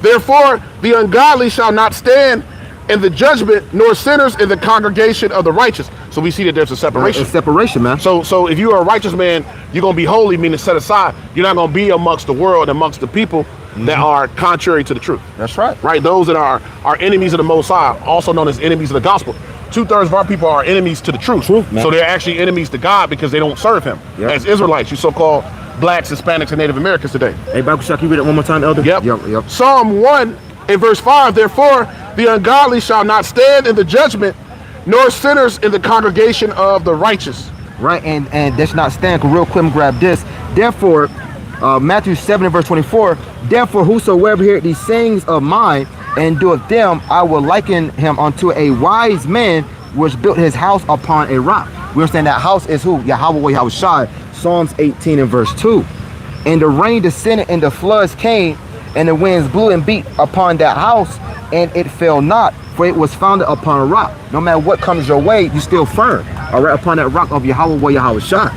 Therefore, the ungodly shall not stand in the judgment, nor sinners in the congregation of the righteous. So we see that there's a separation. It's separation, man. So if you are a righteous man, you're going to be holy, meaning set aside. You're not going to be amongst the world, amongst the people that are contrary to the truth. That's right. Right? Those that are enemies of the Most High, also known as enemies of the gospel. 2/3 of our people are enemies to the truth. Man. So they're actually enemies to God because they don't serve him. Yep. As Israelites, you so-called blacks, Hispanics, and Native Americans today. Hey, Bible Shop, can you read it one more time, Elder? Yep. Psalm 1 and verse 5, therefore the ungodly shall not stand in the judgment, nor sinners in the congregation of the righteous. Right, and they should not stand. Real quick, I'm grab this. Therefore, Matthew 7 and verse 24, therefore whosoever heareth these sayings of mine and doeth them, I will liken him unto a wise man which built his house upon a rock. We understand that house is who? Yahweh Yahushai. Psalms 18 and verse 2. And the rain descended and the floods came, and the winds blew and beat upon that house, and it fell not, for it was founded upon a rock. No matter what comes your way, you still firm. All right, upon that rock of Yahweh Yahushai.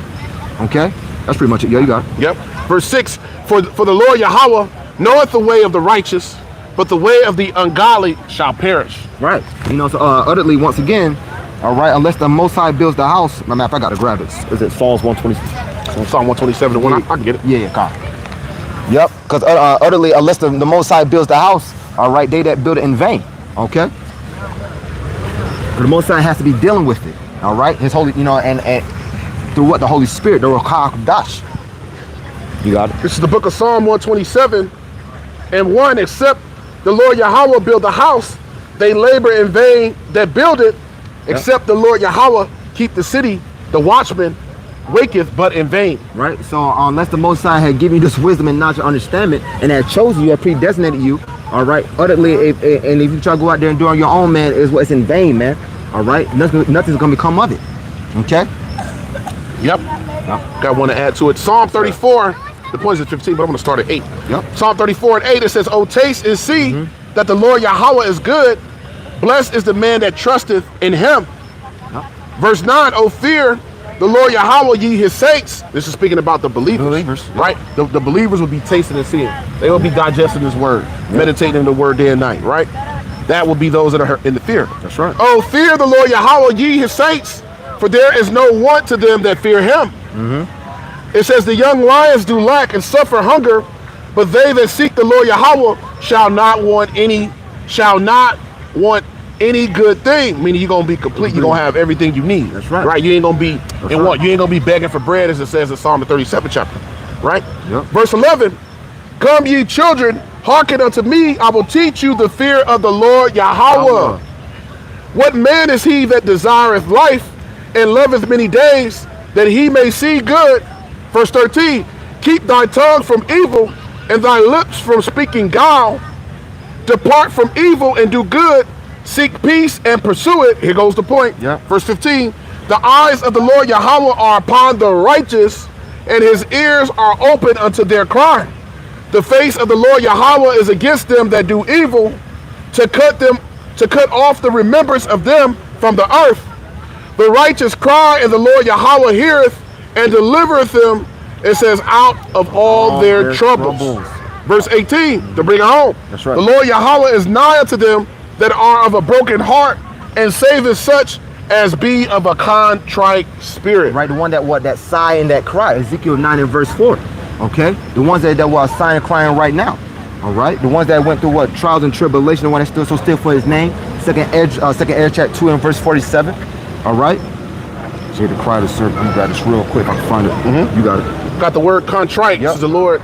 Okay, that's pretty much it. Yeah, you got it. Yep. Verse 6, for the Lord Yahweh knoweth the way of the righteous, but the way of the ungodly shall perish. Right. You know, so utterly, once again, all right, unless the Most High builds the house. My man, I gotta grab it. Is it Psalms 120? Psalm 127 to 1. I can get it. Yeah, come. Yep, because utterly, unless the Most High builds the house, all right, they that build it in vain. Okay. But the Most High has to be dealing with it. All right, His holy, you know, and through what? The Holy Spirit, the Ruach HaKodesh. You got it. This is the book of Psalm 127 and 1. Except the Lord Yahweh build the house, they labor in vain that build it. Except the Lord Yahweh keep the city, the watchman waketh but in vain. Right. So unless the Most High had given you this wisdom and knowledge and understanding, and had chosen you, had predestinated you, all right. Utterly, and if you try to go out there and do it on your own, man, it's in vain, man. All right. Nothing's gonna become of it. Okay. Yep. Got one to add to it. Psalm 34. The point is at 15, but I'm gonna start at 8. Yep. Psalm 34 and 8. It says, "O taste and see that the Lord Yahweh is good. Blessed is the man that trusteth in him." Verse 9, "O fear the Lord Yahweh, ye his saints." This is speaking about the believers. Right? The believers will be tasting and seeing. They will be digesting his word, meditating in the word day and night, right? That will be those that are in the fear. That's right. "Oh, fear the Lord Yahweh, ye his saints, for there is no want to them that fear him." It says, "The young lions do lack and suffer hunger, but they that seek the Lord Yahweh shall not want any good thing." Meaning you're gonna be complete. You're gonna have everything you need. That's right. Right. You ain't gonna be in want. You ain't gonna be begging for bread, as it says in Psalm 37 chapter. Right. Yep. Verse 11. "Come ye children, hearken unto me. I will teach you the fear of the Lord Yahweh. What man is he that desireth life and loveth many days, that he may see good?" Verse 13. "Keep thy tongue from evil and thy lips from speaking guile. Depart from evil and do good. Seek peace and pursue it." Here goes the point. Yeah. Verse 15. "The eyes of the Lord Yahweh are upon the righteous, and his ears are open unto their cry. The face of the Lord Yahweh is against them that do evil, to cut off the remembrance of them from the earth. The righteous cry, and the Lord Yahweh heareth and delivereth them," it says, "out of all their troubles." Verse 18, to bring it home. That's right. "The Lord Yahweh is nigh unto them that are of a broken heart, and saveth such as be of a contrite spirit." Right, the one that sigh and that cry. Ezekiel 9 and verse 4. Okay, the ones that were sighing and crying right now. All right, the ones that went through what trials and tribulation, the one that stood so still for His name. Second Air chapter 2 and verse 47. All right. So the cry to serve. I'm grab this real quick. I can find it. You got it. Got the word contrite. Yep. This is the Lord,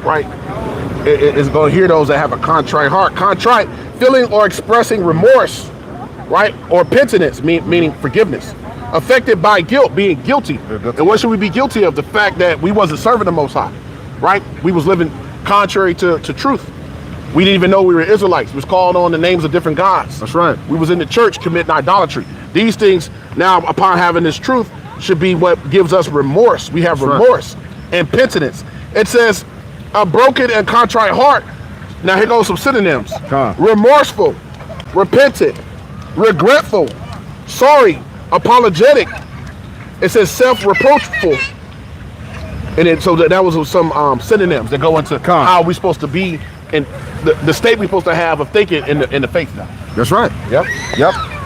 right? is going to hear those that have a contrite heart. Contrite, feeling or expressing remorse, right? Or penitence, meaning forgiveness. Affected by guilt, being guilty. And what should we be guilty of? The fact that we wasn't serving the Most High, right? We was living contrary to truth. We didn't even know we were Israelites. We was calling on the names of different gods. That's right. We was in the church committing idolatry. These things now, upon having this truth, should be what gives us remorse. We have remorse and penitence. It says a broken and contrite heart. Now here goes some synonyms. Remorseful, repentant, regretful, sorry, apologetic. It says self-reproachful. And then, so that was some synonyms that go into how we're supposed to be in the state we're supposed to have of thinking in the faith now. That's right. Yep.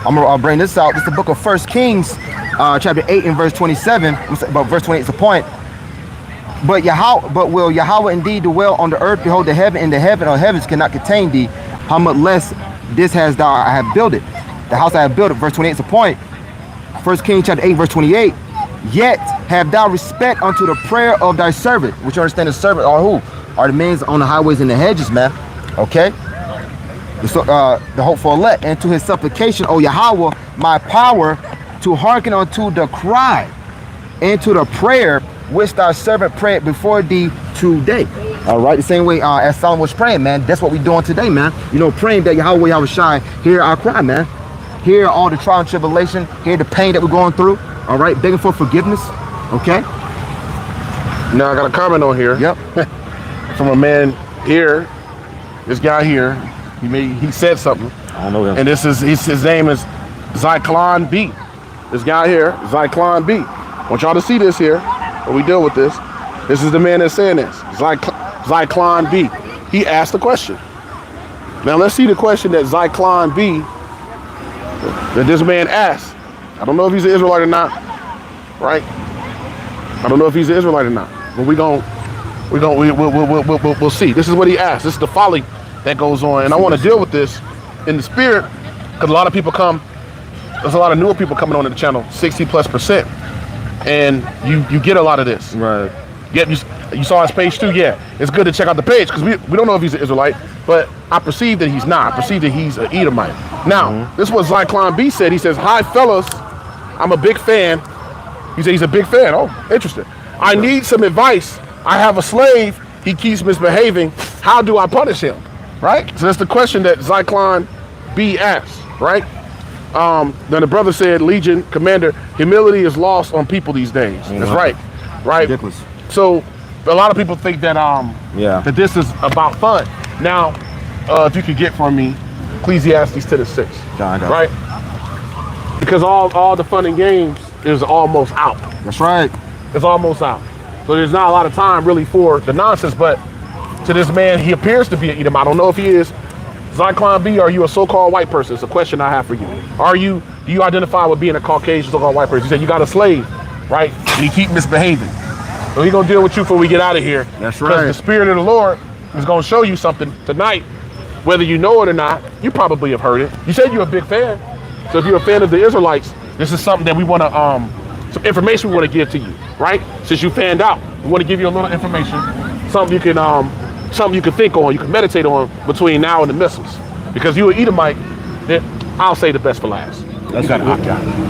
I'll bring this out. This is the book of 1 Kings, chapter 8 and verse 27. But verse 28 is the point. But will Yahweh indeed dwell on the earth? Behold, the heaven and the heaven of heavens cannot contain thee. How much less this has thou I have built it. The house I have built it. Verse 28 is the point. 1 Kings chapter 8, verse 28. Yet have thou respect unto the prayer of thy servant, which you understand the servant are who? Are the men on the highways and the hedges, man. Okay? The hopeful elect, and to his supplication, O Yahweh, my power, to hearken unto the cry and to the prayer which thy servant prayed before thee today. All right, the same way as Solomon was praying, man. That's what we're doing today, man. You know, praying that Yahweh, Yahweh Shai, hear our cry, man. Hear all the trial and tribulation, hear the pain that we're going through. All right, begging for forgiveness. Okay. Now I got a comment on here. Yep. From a man here. This guy here. He said something. I don't know him. And his name is Zyklon B. This guy here, Zyklon B. I want y'all to see this here when we deal with this. This is the man that's saying this. Zyklon B. He asked the question. Now let's see the question that Zyklon B that this man asked. I don't know if he's an Israelite or not, right? I don't know if he's an Israelite or not, but we'll see. This is what he asked. This is the folly that goes on, and I want to deal with this in the spirit because a lot of people there's a lot of newer people coming onto the channel, 60+%, and you get a lot of this. Right. Yep, you saw his page too. Yeah, it's good to check out the page because we don't know if he's an Israelite, but I perceive that he's not. I perceive that he's an Edomite. Now, this is what Zyklon B said. He says, "Hi, fellas, I'm a big fan." He said he's a big fan. Oh, interesting. I need some advice. I have a slave. He keeps misbehaving. How do I punish him? Right? So that's the question that Zyklon B asked. Right? Then the brother said, Legion Commander, humility is lost on people these days. That's right. Right? Ridiculous. So a lot of people think that that this is about fun. Now, if you could get for me Ecclesiastes 10:6. Right? Because all the fun and games is almost out. That's right. It's almost out. So there's not a lot of time really for the nonsense, but to this man, he appears to be an Edom. I don't know if he is. Zyklon B, are you a so-called white person? It's a question I have for you. Do you identify with being a Caucasian so-called white person? You said you got a slave, right? And you keep misbehaving. So he's gonna deal with you before we get out of here. That's right. Because the Spirit of the Lord is gonna show you something tonight. Whether you know it or not, you probably have heard it. You said you're a big fan. So if you're a fan of the Israelites, this is something that we wanna, some information we wanna give to you, right? Since you fanned out, we wanna give you a little information, something you can think on, you can meditate on between now and the missiles. Because you're an Edomite, then I'll say the best for last. That's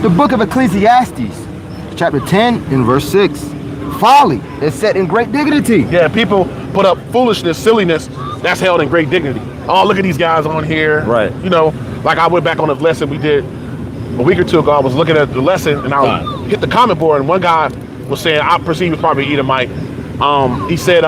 the book of Ecclesiastes, chapter 10 and verse 6. Folly is set in great dignity. Yeah, people put up foolishness, silliness, that's held in great dignity. Oh, look at these guys on here. Right. You know, like I went back on a lesson we did a week or two ago. I was looking at the lesson and I hit the comment board and one guy was saying, I perceive it's probably Edomite. He said,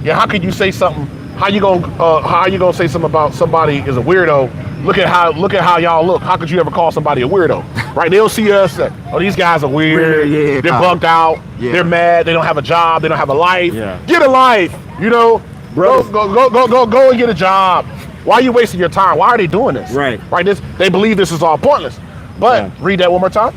yeah, how could you say something? How you gonna say something about somebody is a weirdo? Look at how y'all look. How could you ever call somebody a weirdo? Right? They'll see us. Oh, these guys are weird. Yeah, they're bugged out. Yeah. They're mad. They don't have a job. They don't have a life. Yeah. Get a life. You know, bro. Go and get a job. Why are you wasting your time? Why are they doing this? Right. Right. They believe this is all pointless. But read that one more time.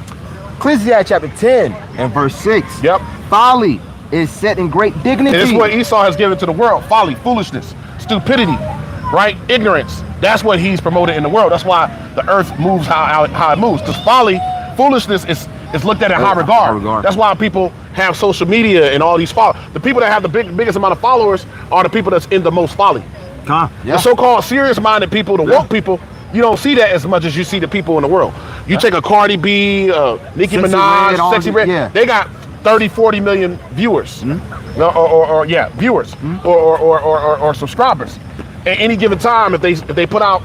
Ecclesiastes chapter 10 and verse 6. Yep. Folly is set in great dignity. And this is what Esau has given to the world. Folly, foolishness, stupidity, right? Ignorance. That's what he's promoted in the world. That's why the earth moves how it moves. Because folly, foolishness It's looked at in high regard. That's why people have social media and all these followers. The people that have the biggest amount of followers are the people that's in the most folly. The so-called serious-minded people, the woke people, you don't see that as much as you see the people in the world. You take a Cardi B, Nicki Minaj, Sexy Red, they got 30, 40 million viewers, viewers, or subscribers. At any given time, if they put out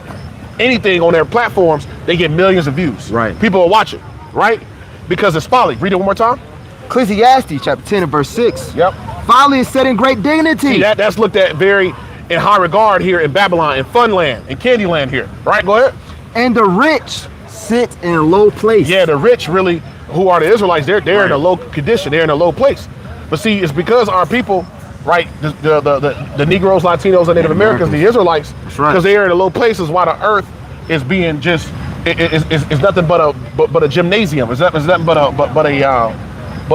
anything on their platforms, they get millions of views. Right. People are watching, right? Because it's folly. Read it one more time. Ecclesiastes chapter 10 and verse 6. Yep. Folly is set in great dignity. See, that's looked at very in high regard here in Babylon, in Funland, in Candyland here. Right, go ahead. And the rich sit in a low place. Yeah, the rich really, who are the Israelites, they're in a low condition, they're in a low place. But see, it's because our people, right, the Negroes, Latinos, and Native Americans, the Israelites, because they're in a low place is why the earth is being just, it's nothing but a gymnasium. It's nothing but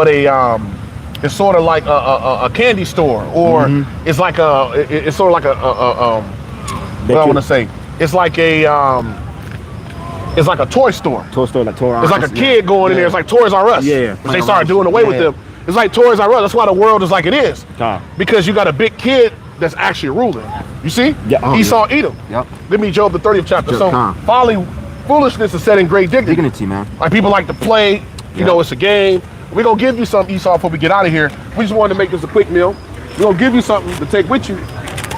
a it's sort of like a candy store, or it's like it's sort of like what I want to say. It's like a toy store. Toy store, like Toys R Us. It's like a kid going in there. It's like Toys R Us. Yeah. If they started doing away with them. It's like Toys R Us. That's why the world is like it is. Because you got a big kid that's actually ruling. You see? Yeah. Esau, Edom. Yep. Give me Job, the 30th chapter. So foolishness is set in great dignity, man. Like people like to play. You know, it's a game. We're going to give you something, Esau, before we get out of here. We just wanted to make this a quick meal. We're going to give you something to take with you,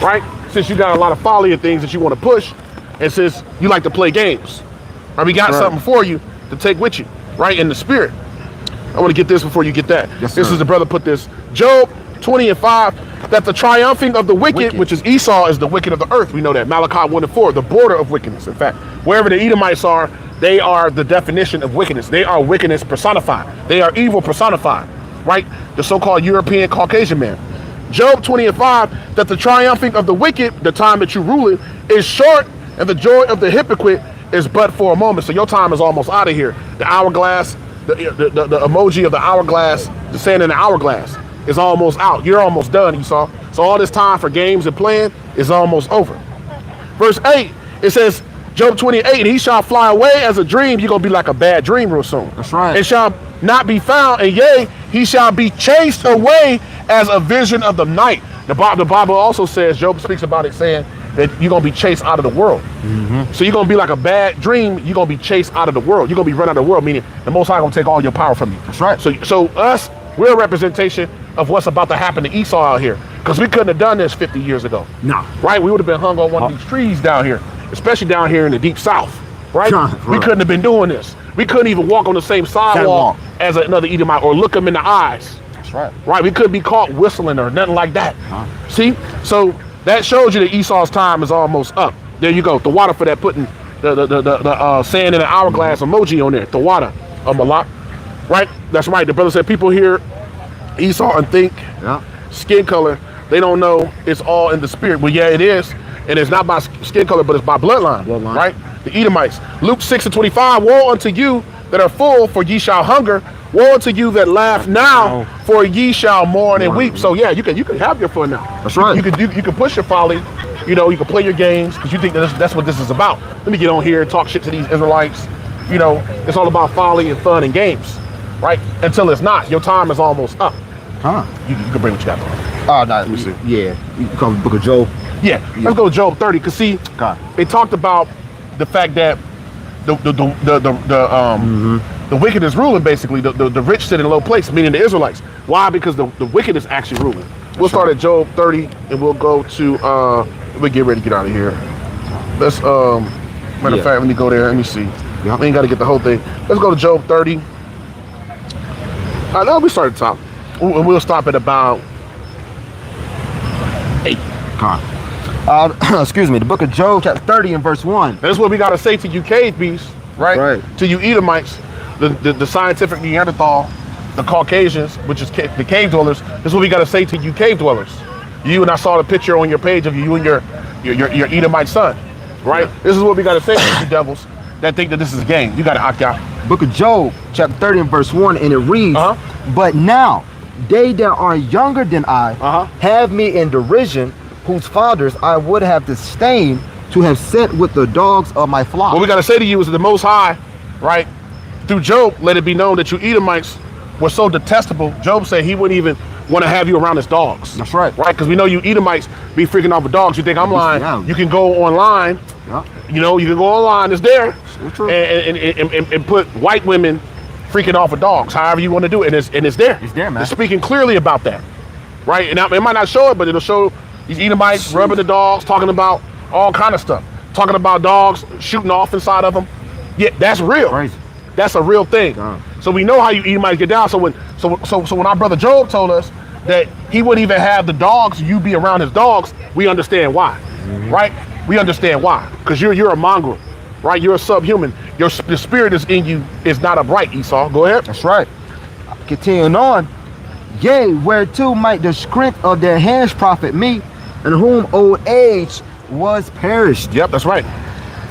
right? Since you got a lot of folly and things that you want to push, and since you like to play games, right? We got something for you to take with you, right? In the spirit. I want to get this before you get that. Yes, this is the brother put this. Job 20 and 5, that the triumphing of the wicked, which is Esau, is the wicked of the earth. We know that. Malachi 1 and 4, the border of wickedness. In fact, wherever the Edomites are, they are the definition of wickedness. They are wickedness personified. They are evil personified, right? The so-called European Caucasian man. Job 20 and 5, that the triumphing of the wicked, the time that you rule it, is short, and the joy of the hypocrite is but for a moment. So your time is almost out of here. The hourglass, the emoji of the hourglass, the sand in the hourglass is almost out. You're almost done, Esau. So all this time for games and playing is almost over. Verse 8, it says, Job 28, he shall fly away as a dream. You're going to be like a bad dream real soon. That's right. It shall not be found, and yea, he shall be chased away as a vision of the night. The Bible also says, Job speaks about it saying that you're going to be chased out of the world. So you're going to be like a bad dream. You're going to be chased out of the world. You're going to be run out of the world, meaning the Most High going to take all your power from you. That's right. So us, we're a representation of what's about to happen to Esau out here, because we couldn't have done this 50 years ago. No. Right? We would have been hung on one of these trees down here, especially down here in the deep south. Right? We couldn't have been doing this. We couldn't even walk on the same sidewalk as another Edomite or look them in the eyes. That's right. Right? We couldn't be caught whistling or nothing like that. See? So that shows you that Esau's time is almost up. There you go. The water for that, putting the sand in an hourglass emoji on there. The water, Malak. Right? That's right. The brother said people hear Esau and think skin color. They don't know it's all in the spirit. Well, yeah, it is. And it's not by skin color, but it's by bloodline. Right? The Edomites. Luke 6 and 25, woe unto you that are full, for ye shall hunger. Woe unto you that laugh now, for ye shall mourn and weep. So yeah, you can have your fun now. That's right. You can push your folly. You know, you can play your games because you think that's what this is about. Let me get on here and talk shit to these Israelites. You know, it's all about folly and fun and games, right? Until it's not. Your time is almost up. You can bring what you got. Oh, no, let me see. Yeah, you can come Book of Job. Yeah, let's go to Job 30. Cause see, they talked about the fact that the wicked is ruling, basically. The rich sit in a low place, meaning the Israelites. Why? Because the wicked is actually ruling. We'll start at Job 30 and we'll go to we'll get ready to get out of here. Let's matter of fact, let me go there. Let me see. We ain't got to get the whole thing. Let's go to Job 30. Now we start at the top. And we'll stop at about 8. Excuse me, the book of Job, chapter 30 and verse 1. That's what we got to say to you cave beasts, right? To you Edomites, the scientific Neanderthal, the Caucasians, which is the cave dwellers. This is what we got to say to you cave dwellers. You, and I saw the picture on your page of you and your Edomite son, right? This is what we got to say to you devils that think that this is a game. You got to opt out. Book of Job, chapter 30 and verse 1, and it reads, but now they that are younger than I have me in derision, whose fathers I would have disdained to have set with the dogs of my flock. What we got to say to you is that the Most High, right, through Job, let it be known that you Edomites were so detestable. Job said he wouldn't even want to have you around his dogs. That's right. Right? Because we know you Edomites be freaking off with dogs. You think I'm lying? Yeah. You can go online. Yeah. You know, you can go online. It's there. It's true. And put white women freaking off with dogs. However you want to do it, and it's there. It's there, man. It's speaking clearly about that. Right? And it might not show it, but it'll show these Edomites rubbing the dogs, talking about all kind of stuff, talking about dogs shooting off inside of them. Yeah, that's real. Crazy. That's a real thing. So we know how you Edomites get down. So when our brother Job told us that he wouldn't even have the dogs, you be around his dogs, we understand why, right? We understand why, because you're a mongrel, right? You're a subhuman. The spirit is in you is not upright, Esau. Go ahead. That's right. Continuing on. Yea, whereto might the strength of their hands profit me, and whom old age was perished. Yep, that's right.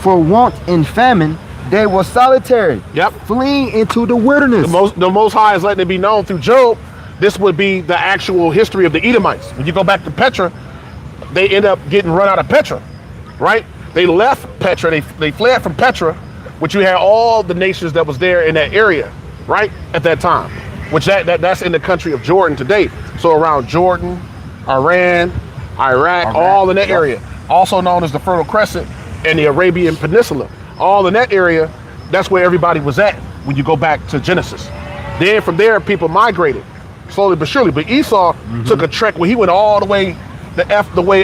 For want and famine, they were solitary. Yep. Fleeing into the wilderness. The Most High is letting it be known through Job. This would be the actual history of the Edomites. When you go back to Petra, they end up getting run out of Petra, right? They left Petra. They fled from Petra, which you had all the nations that was there in that area, right, at that time. Which that's in the country of Jordan today. So around Jordan, Iran, Iraq, all in that area. Also known as the Fertile Crescent and the Arabian Peninsula. All in that area, that's where everybody was at when you go back to Genesis. Then from there, people migrated slowly but surely. But Esau took a trek where he went all the way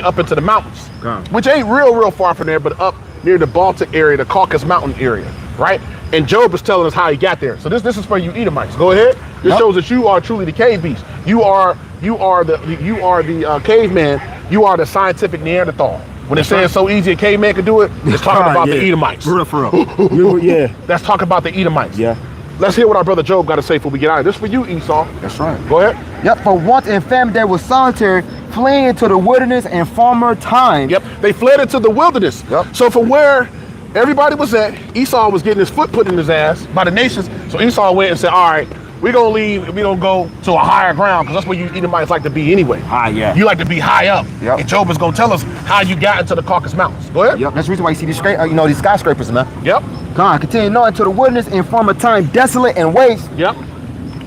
up into the mountains, which ain't real far from there, but up near the Baltic area, the Caucasus Mountain area, right? And Job is telling us how he got there. So this is for you Edomites. Go ahead. This shows that you are truly the cave beast. You are the caveman. You are the scientific Neanderthal. When it's saying so easy a caveman could do it, it's talking about the Edomites. For real. Yeah. That's talking about the Edomites. Yeah. Let's hear what our brother Job got to say before we get out of this. For you, Esau. That's right. Go ahead. Yep. For want and famine, they were solitary, fleeing into the wilderness in former time. Yep. They fled into the wilderness. Yep. So from where everybody was at, Esau was getting his foot put in his ass by the nations. So Esau went and said, all right, we're going to leave and we're going to go to a higher ground, because that's where you Edomites like to be anyway. High, yeah. You like to be high up. Yep. And Job is going to tell us how you got into the Caucasus Mountains. Go ahead. Yep. That's the reason why you see these these skyscrapers, man. Yep. God, continue on into the wilderness in former time, desolate and waste. Yep.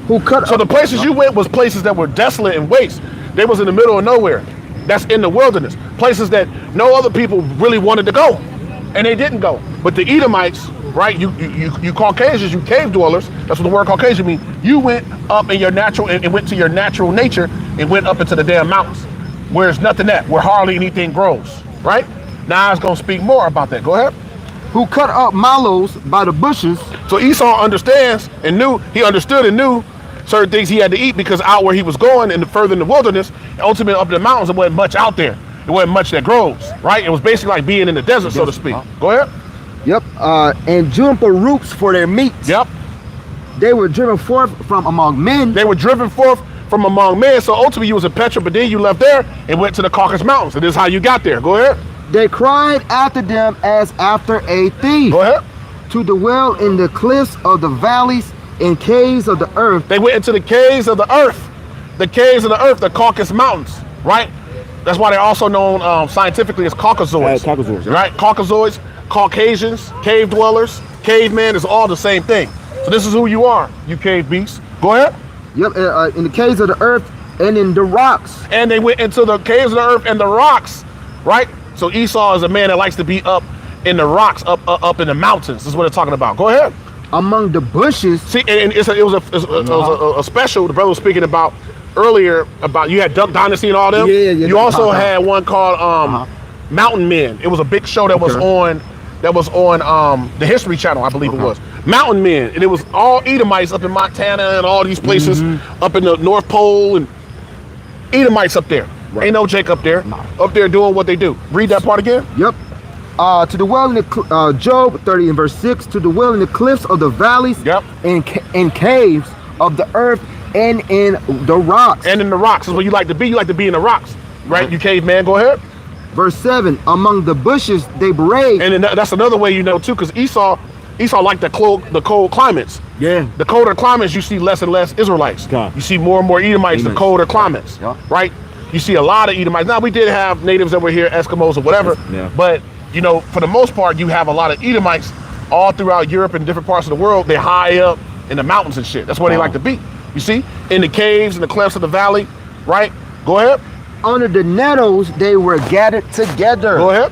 Who cut So the places you went was places that were desolate and waste. They was in the middle of nowhere. That's in the wilderness. Places that no other people really wanted to go. And they didn't go. But the Edomites, right, you Caucasians, you cave dwellers, that's what the word Caucasian means. You went up in your natural, and went to your natural nature and went up into the damn mountains, where there's nothing at, where hardly anything grows, right? Now I was going to speak more about that. Go ahead. Who cut up mallows by the bushes. So Esau understood and knew certain things he had to eat, because out where he was going and further in the wilderness, and ultimately up in the mountains, there wasn't much out there. There wasn't much that grows, right? It was basically like being in the desert, so to speak. Go ahead. Yep. And juniper roots for their meat. Yep. They were driven forth from among men. They were driven forth from among men. So ultimately you was in Petra, but then you left there and went to the Caucasus Mountains. And this is how you got there. Go ahead. They cried after them as after a thief. Go ahead. To dwell in the cliffs of the valleys and caves of the earth. They went into the caves of the earth. The caves of the earth, the Caucasus Mountains, right? That's why they're also known scientifically as Caucasoids. Caucasoids, yeah. Right? Caucasoids, Caucasians, cave dwellers, cavemen is all the same thing. So this is who you are, you cave beasts. Go ahead. Yep, in the caves of the earth and in the rocks. And they went into the caves of the earth and the rocks, right? So Esau is a man that likes to be up in the rocks, up in the mountains. This is what they're talking about. Go ahead. Among the bushes. See, and it was a special the brother was speaking about earlier, about you had Duck Dynasty and all them. Yeah. You also had one called Mountain Men. It was a big show that was on the History Channel, I believe it was. Mountain Men, and it was all Edomites up in Montana and all these places up in the North Pole, and Edomites up there. Right. Ain't no Jake up there. Up there doing what they do. Read that part again. Yep. To dwell in the Job 30 and verse 6, to dwell in the cliffs of the valleys, in caves of the earth, and in the rocks. And in the rocks is where you like to be. You like to be in the rocks, right? You caveman. Go ahead. Verse 7, among the bushes they brave. And then that's another way you know too, because Esau liked the cold climates. Yeah. The colder climates, you see less and less Israelites. God. You see more and more Edomites, the colder climates, right? You see a lot of Edomites. Now, we did have natives that were here, Eskimos or whatever, but, you know, for the most part, you have a lot of Edomites all throughout Europe and different parts of the world, they're high up in the mountains and shit. That's where they like to be. You see? In the caves, in the clefts of the valley, right? Go ahead. Under the nettles, they were gathered together. Go ahead.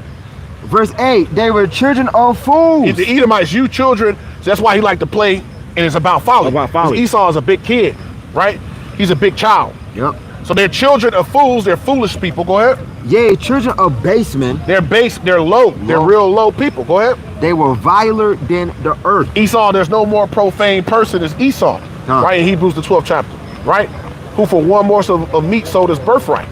Verse 8, they were children of fools. The Edomites, you children, so that's why he liked to play, and it's about folly. About folly. Esau is a big kid, right? He's a big child. Yep. So they're children of fools, they're foolish people. Go ahead. Yea, children of base men. They're low. They're real low people. Go ahead. They were viler than the earth. Esau, there's no more profane person as Esau, right? In Hebrews the 12th chapter, right? Who for one morsel of meat sold his birthright,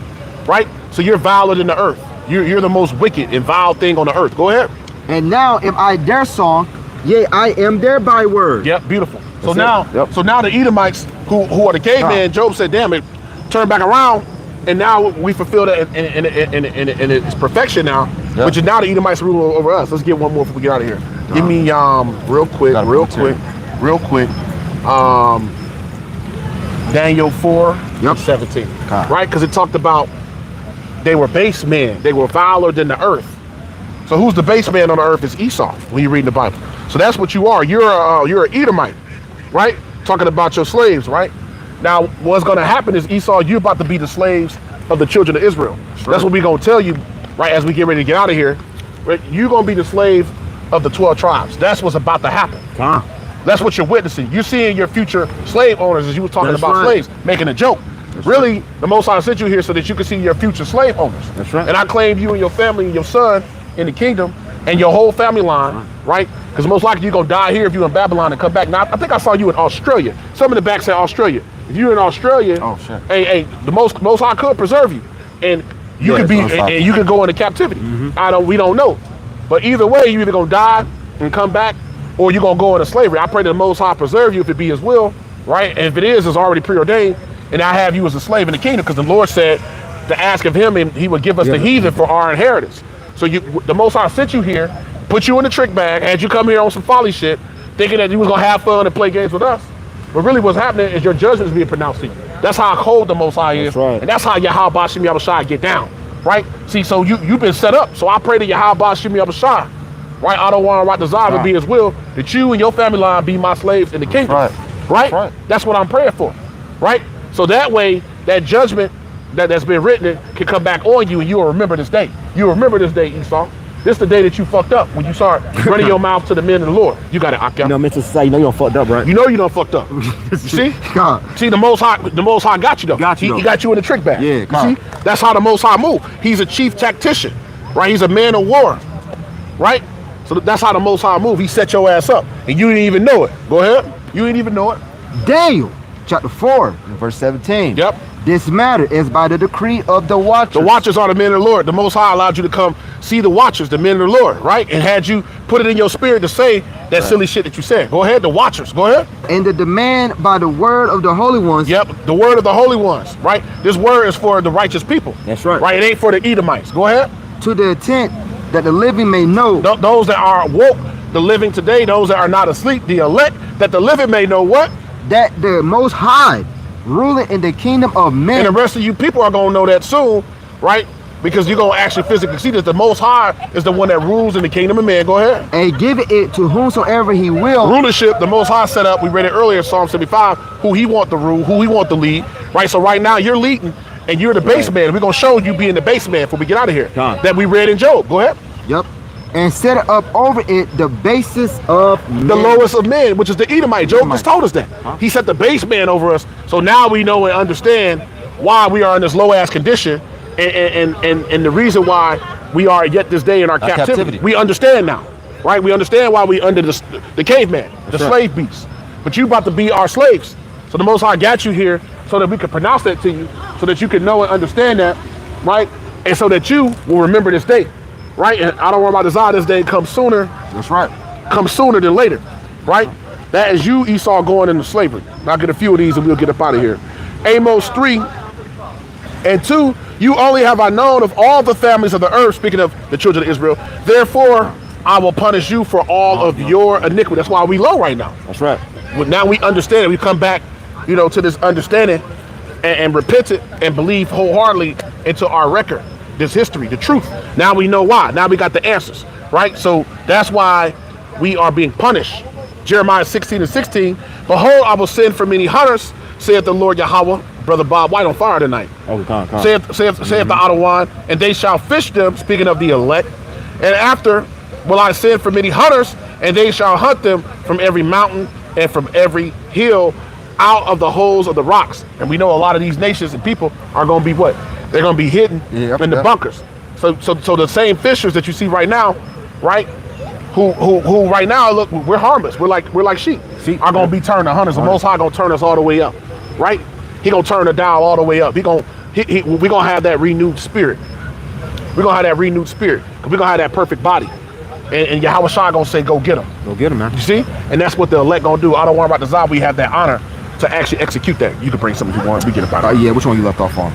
right? So you're viler than the earth. You're the most wicked and vile thing on the earth. Go ahead. And now if I their song, yea, I am their byword. Yep, beautiful. So That's now, so now the Edomites, who are the cavemen, Job said, damn it, turn back around, and now we fulfill that in its perfection now, which is now the Edomites rule over us. Let's get one more before we get out of here. Give me real quick. Daniel 4:17. Right? Because it talked about they were base men, they were viler than the earth. So who's the base man on the earth is Esau when you read the Bible. So that's what you are. You're an Edomite, right? Talking about your slaves, right? Now, what's going to happen is Esau, you're about to be the slaves of the children of Israel. Sure. That's what we're going to tell you, right, as we get ready to get out of here. Right? You're going to be the slave of the 12 tribes. That's what's about to happen. That's what you're witnessing. You're seeing your future slave owners, as you were talking about slaves, making a joke. Really, the Most High sent you here so that you can see your future slave owners. That's right. And I claim you and your family and your son in the kingdom and your whole family line, right? Because most likely you're going to die here if you're in Babylon and come back. Now, I think I saw you in Australia. Some in the back say Australia. If you're in Australia, hey, the most High could preserve you, and you could be, and you could go into captivity. We don't know, but either way, you either gonna die and come back, or you're gonna go into slavery. I pray that the Most High preserve you if it be His will, right? And if it is, it's already preordained, and I have you as a slave in the kingdom, because the Lord said to ask of Him, and He would give us the heathen for our inheritance. So the Most High sent you here, put you in the trick bag, had you come here on some folly shit, thinking that you was gonna have fun and play games with us. But really what's happening is your judgment is being pronounced to you. That's how cold the Most High is. Right. And that's how Yahweh Bashim Yahushai get down, right? See, so you've been set up. So I pray that Yahweh Bashim Yahushai, right? I don't want to desire to be His will, that you and your family line be my slaves in the kingdom, right? That's what I'm praying for, right? So that way, that judgment that's been written can come back on you, and you'll remember this day. You'll remember this day, Esau. This is the day that you fucked up when you start running your mouth to the men of the Lord. You got it, Akia. You know, Mr. Say, you know you done fucked up, right? You know you done fucked up. You see? See, the Most High got you though. He got you in the trick bag. Yeah, you see? That's how the Most High move. He's a chief tactician, right? He's a man of war, right? So that's how the Most High move. He set your ass up, and you didn't even know it. Go ahead. You didn't even know it. Daniel, chapter 4, verse 17. Yep. This matter is by the decree of the watchers. The watchers are the men of the Lord. The Most High allowed you to come see the watchers, the men of the Lord, right? And had you put it in your spirit to say that silly shit that you said. Go ahead, the watchers. Go ahead. And the demand by the word of the holy ones. Yep, the word of the holy ones, right? This word is for the righteous people. That's right. Right, it ain't for the Edomites. Go ahead. To the intent that the living may know. Those that are woke, the living today, those that are not asleep, the elect, that the living may know what? That the Most High ruling in the kingdom of men. And the rest of you people are going to know that soon, right? Because you're going to actually physically see that the Most High is the one that rules in the kingdom of men. Go ahead. And give it to whomsoever He will. Rulership, the Most High set up, we read it earlier, Psalm 75, who He want to rule, who He want to lead, right? So right now you're leading and you're the base man. We're going to show you being the base man before we get out of here. That we read in Job. Go ahead. Yep. And set up over it the basis of men. The lowest of men, which is the Edomite. Job just told us that. He set the base man over us. So now we know and understand why we are in this low ass condition and the reason why we are yet this day in our captivity. We understand now, right? We understand why we under the caveman, the slave beast. But you about to be our slaves. So the Most High got you here so that we can pronounce that to you, so that you can know and understand that, right? And so that you will remember this day. Right, and I don't want my desire this day come sooner. That's right. Come sooner than later, right? That is you, Esau, going into slavery. I'll get a few of these and we'll get up out of here. Amos 3:2, you only have I known of all the families of the earth, speaking of the children of Israel. Therefore, I will punish you for all of your iniquity. That's why we low right now. That's right. Well, now we understand it. We come back, to this understanding and repent it and believe wholeheartedly into our record. This history, the truth. Now we know why. Now we got the answers, right? So that's why we are being punished. Jeremiah 16:16. Behold, I will send for many hunters, saith the Lord Yahweh. Brother Bob White on fire tonight. Oh, come on. Saith the Ottawa, and they shall fish them, speaking of the elect. And after will I send for many hunters, and they shall hunt them from every mountain and from every hill out of the holes of the rocks. And we know a lot of these nations and people are going to be what? They're going to be hidden in the bunkers. So the same fishers that you see right now, right? Who right now, look, we're harmless. We're like sheep. Are going to be turned to hunters. The Most High going to turn us all the way up, right? He going to turn the dial all the way up. We're going to have that renewed spirit. We're going to have that renewed spirit. We're going to have that perfect body. And Yahweh Shai going to say, go get him. Go get him, man. You see? And that's what the elect going to do. I don't worry about the Zah. We have that honor to actually execute that. You can bring something you want. We get about it. Yeah, which one you left off on?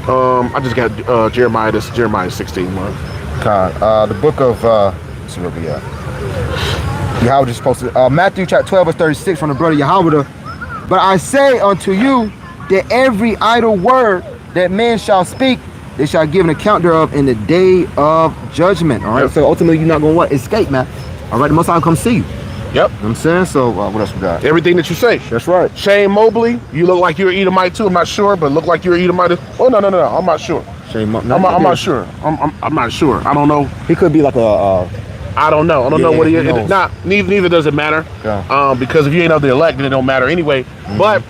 I just got Jeremiah. This is Jeremiah 16, man. The book of, let's see where we at. Yahweh is supposed to, Matthew chapter 12 verse 36 from the brother Yahweh. But I say unto you that every idle word that men shall speak, they shall give an account thereof in the day of judgment. All right. Yep. So ultimately, you're not going to what? Escape, man. All right. The Most High will come see you. Yep. You know what I'm saying? So what else we got? Everything that you say. That's right. Shane Mobley, you look like you're an Edomite too. I'm not sure, but look like you're an Edomite. Oh no. I'm not sure. Shane Mobley. I'm not sure. I'm not sure. I don't know. He could be like a. I don't know. I don't know what he is. Neither does it matter. Yeah. Because if you ain't of the elect, then it don't matter anyway. Mm-hmm. But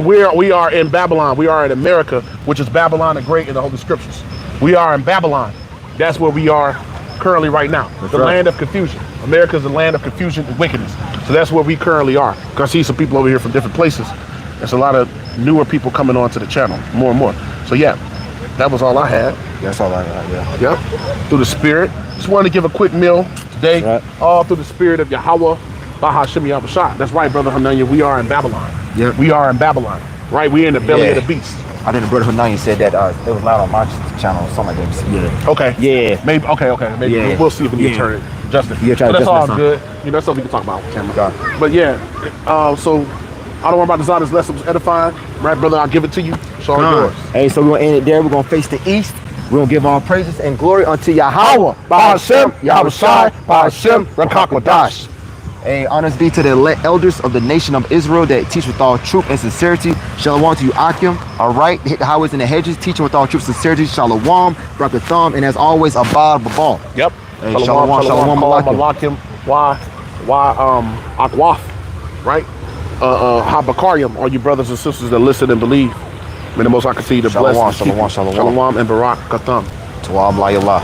we are in Babylon. We are in America, which is Babylon the Great in the Holy Scriptures. We are in Babylon. That's where we are currently right now. That's the land of confusion. America is the land of confusion and wickedness. So that's where we currently are. I see some people over here from different places. There's a lot of newer people coming onto the channel, more and more. So yeah, that was all I had. That's all I got, yeah. Yep. Through the spirit. Just wanted to give a quick meal today. Right. All through the spirit of Yahweh, Bahashem Yahushua. That's right, Brother Hananya. We are in Babylon. Yep. We are in Babylon. Right? We're in the belly of the beast. I think the brother Hananya said that it was loud on my channel or something like that. Yeah. Okay. Yeah. Maybe. Okay. Maybe we'll see if we can turn it. Justin. Yeah, but that's all good. You know, that's something we can talk about on camera. But yeah. So I don't worry about the Zah. This lesson was edifying. Right, brother? I'll give it to you. It's all yours. Hey, so we're gonna end it there. We're gonna face the east. We're going to give all praises and glory unto Yahweh, Bahashem, Yahweh Shai, Bahashem, Rakakwadash. Hey, honors be to the elders of the nation of Israel that teach with all truth and sincerity. Shalom to you, Akim. All right, hit the highways and the hedges, teaching with all truth and sincerity. Shalom, Brakatham, and as always, Abad Babal. Yep. Hey, Shalom, Malakim. Why, Akwaf, right? Habakarium, all you brothers and sisters that listen and believe. May the Most High continue to bless. Shalom, and Barak Katham. Tawab la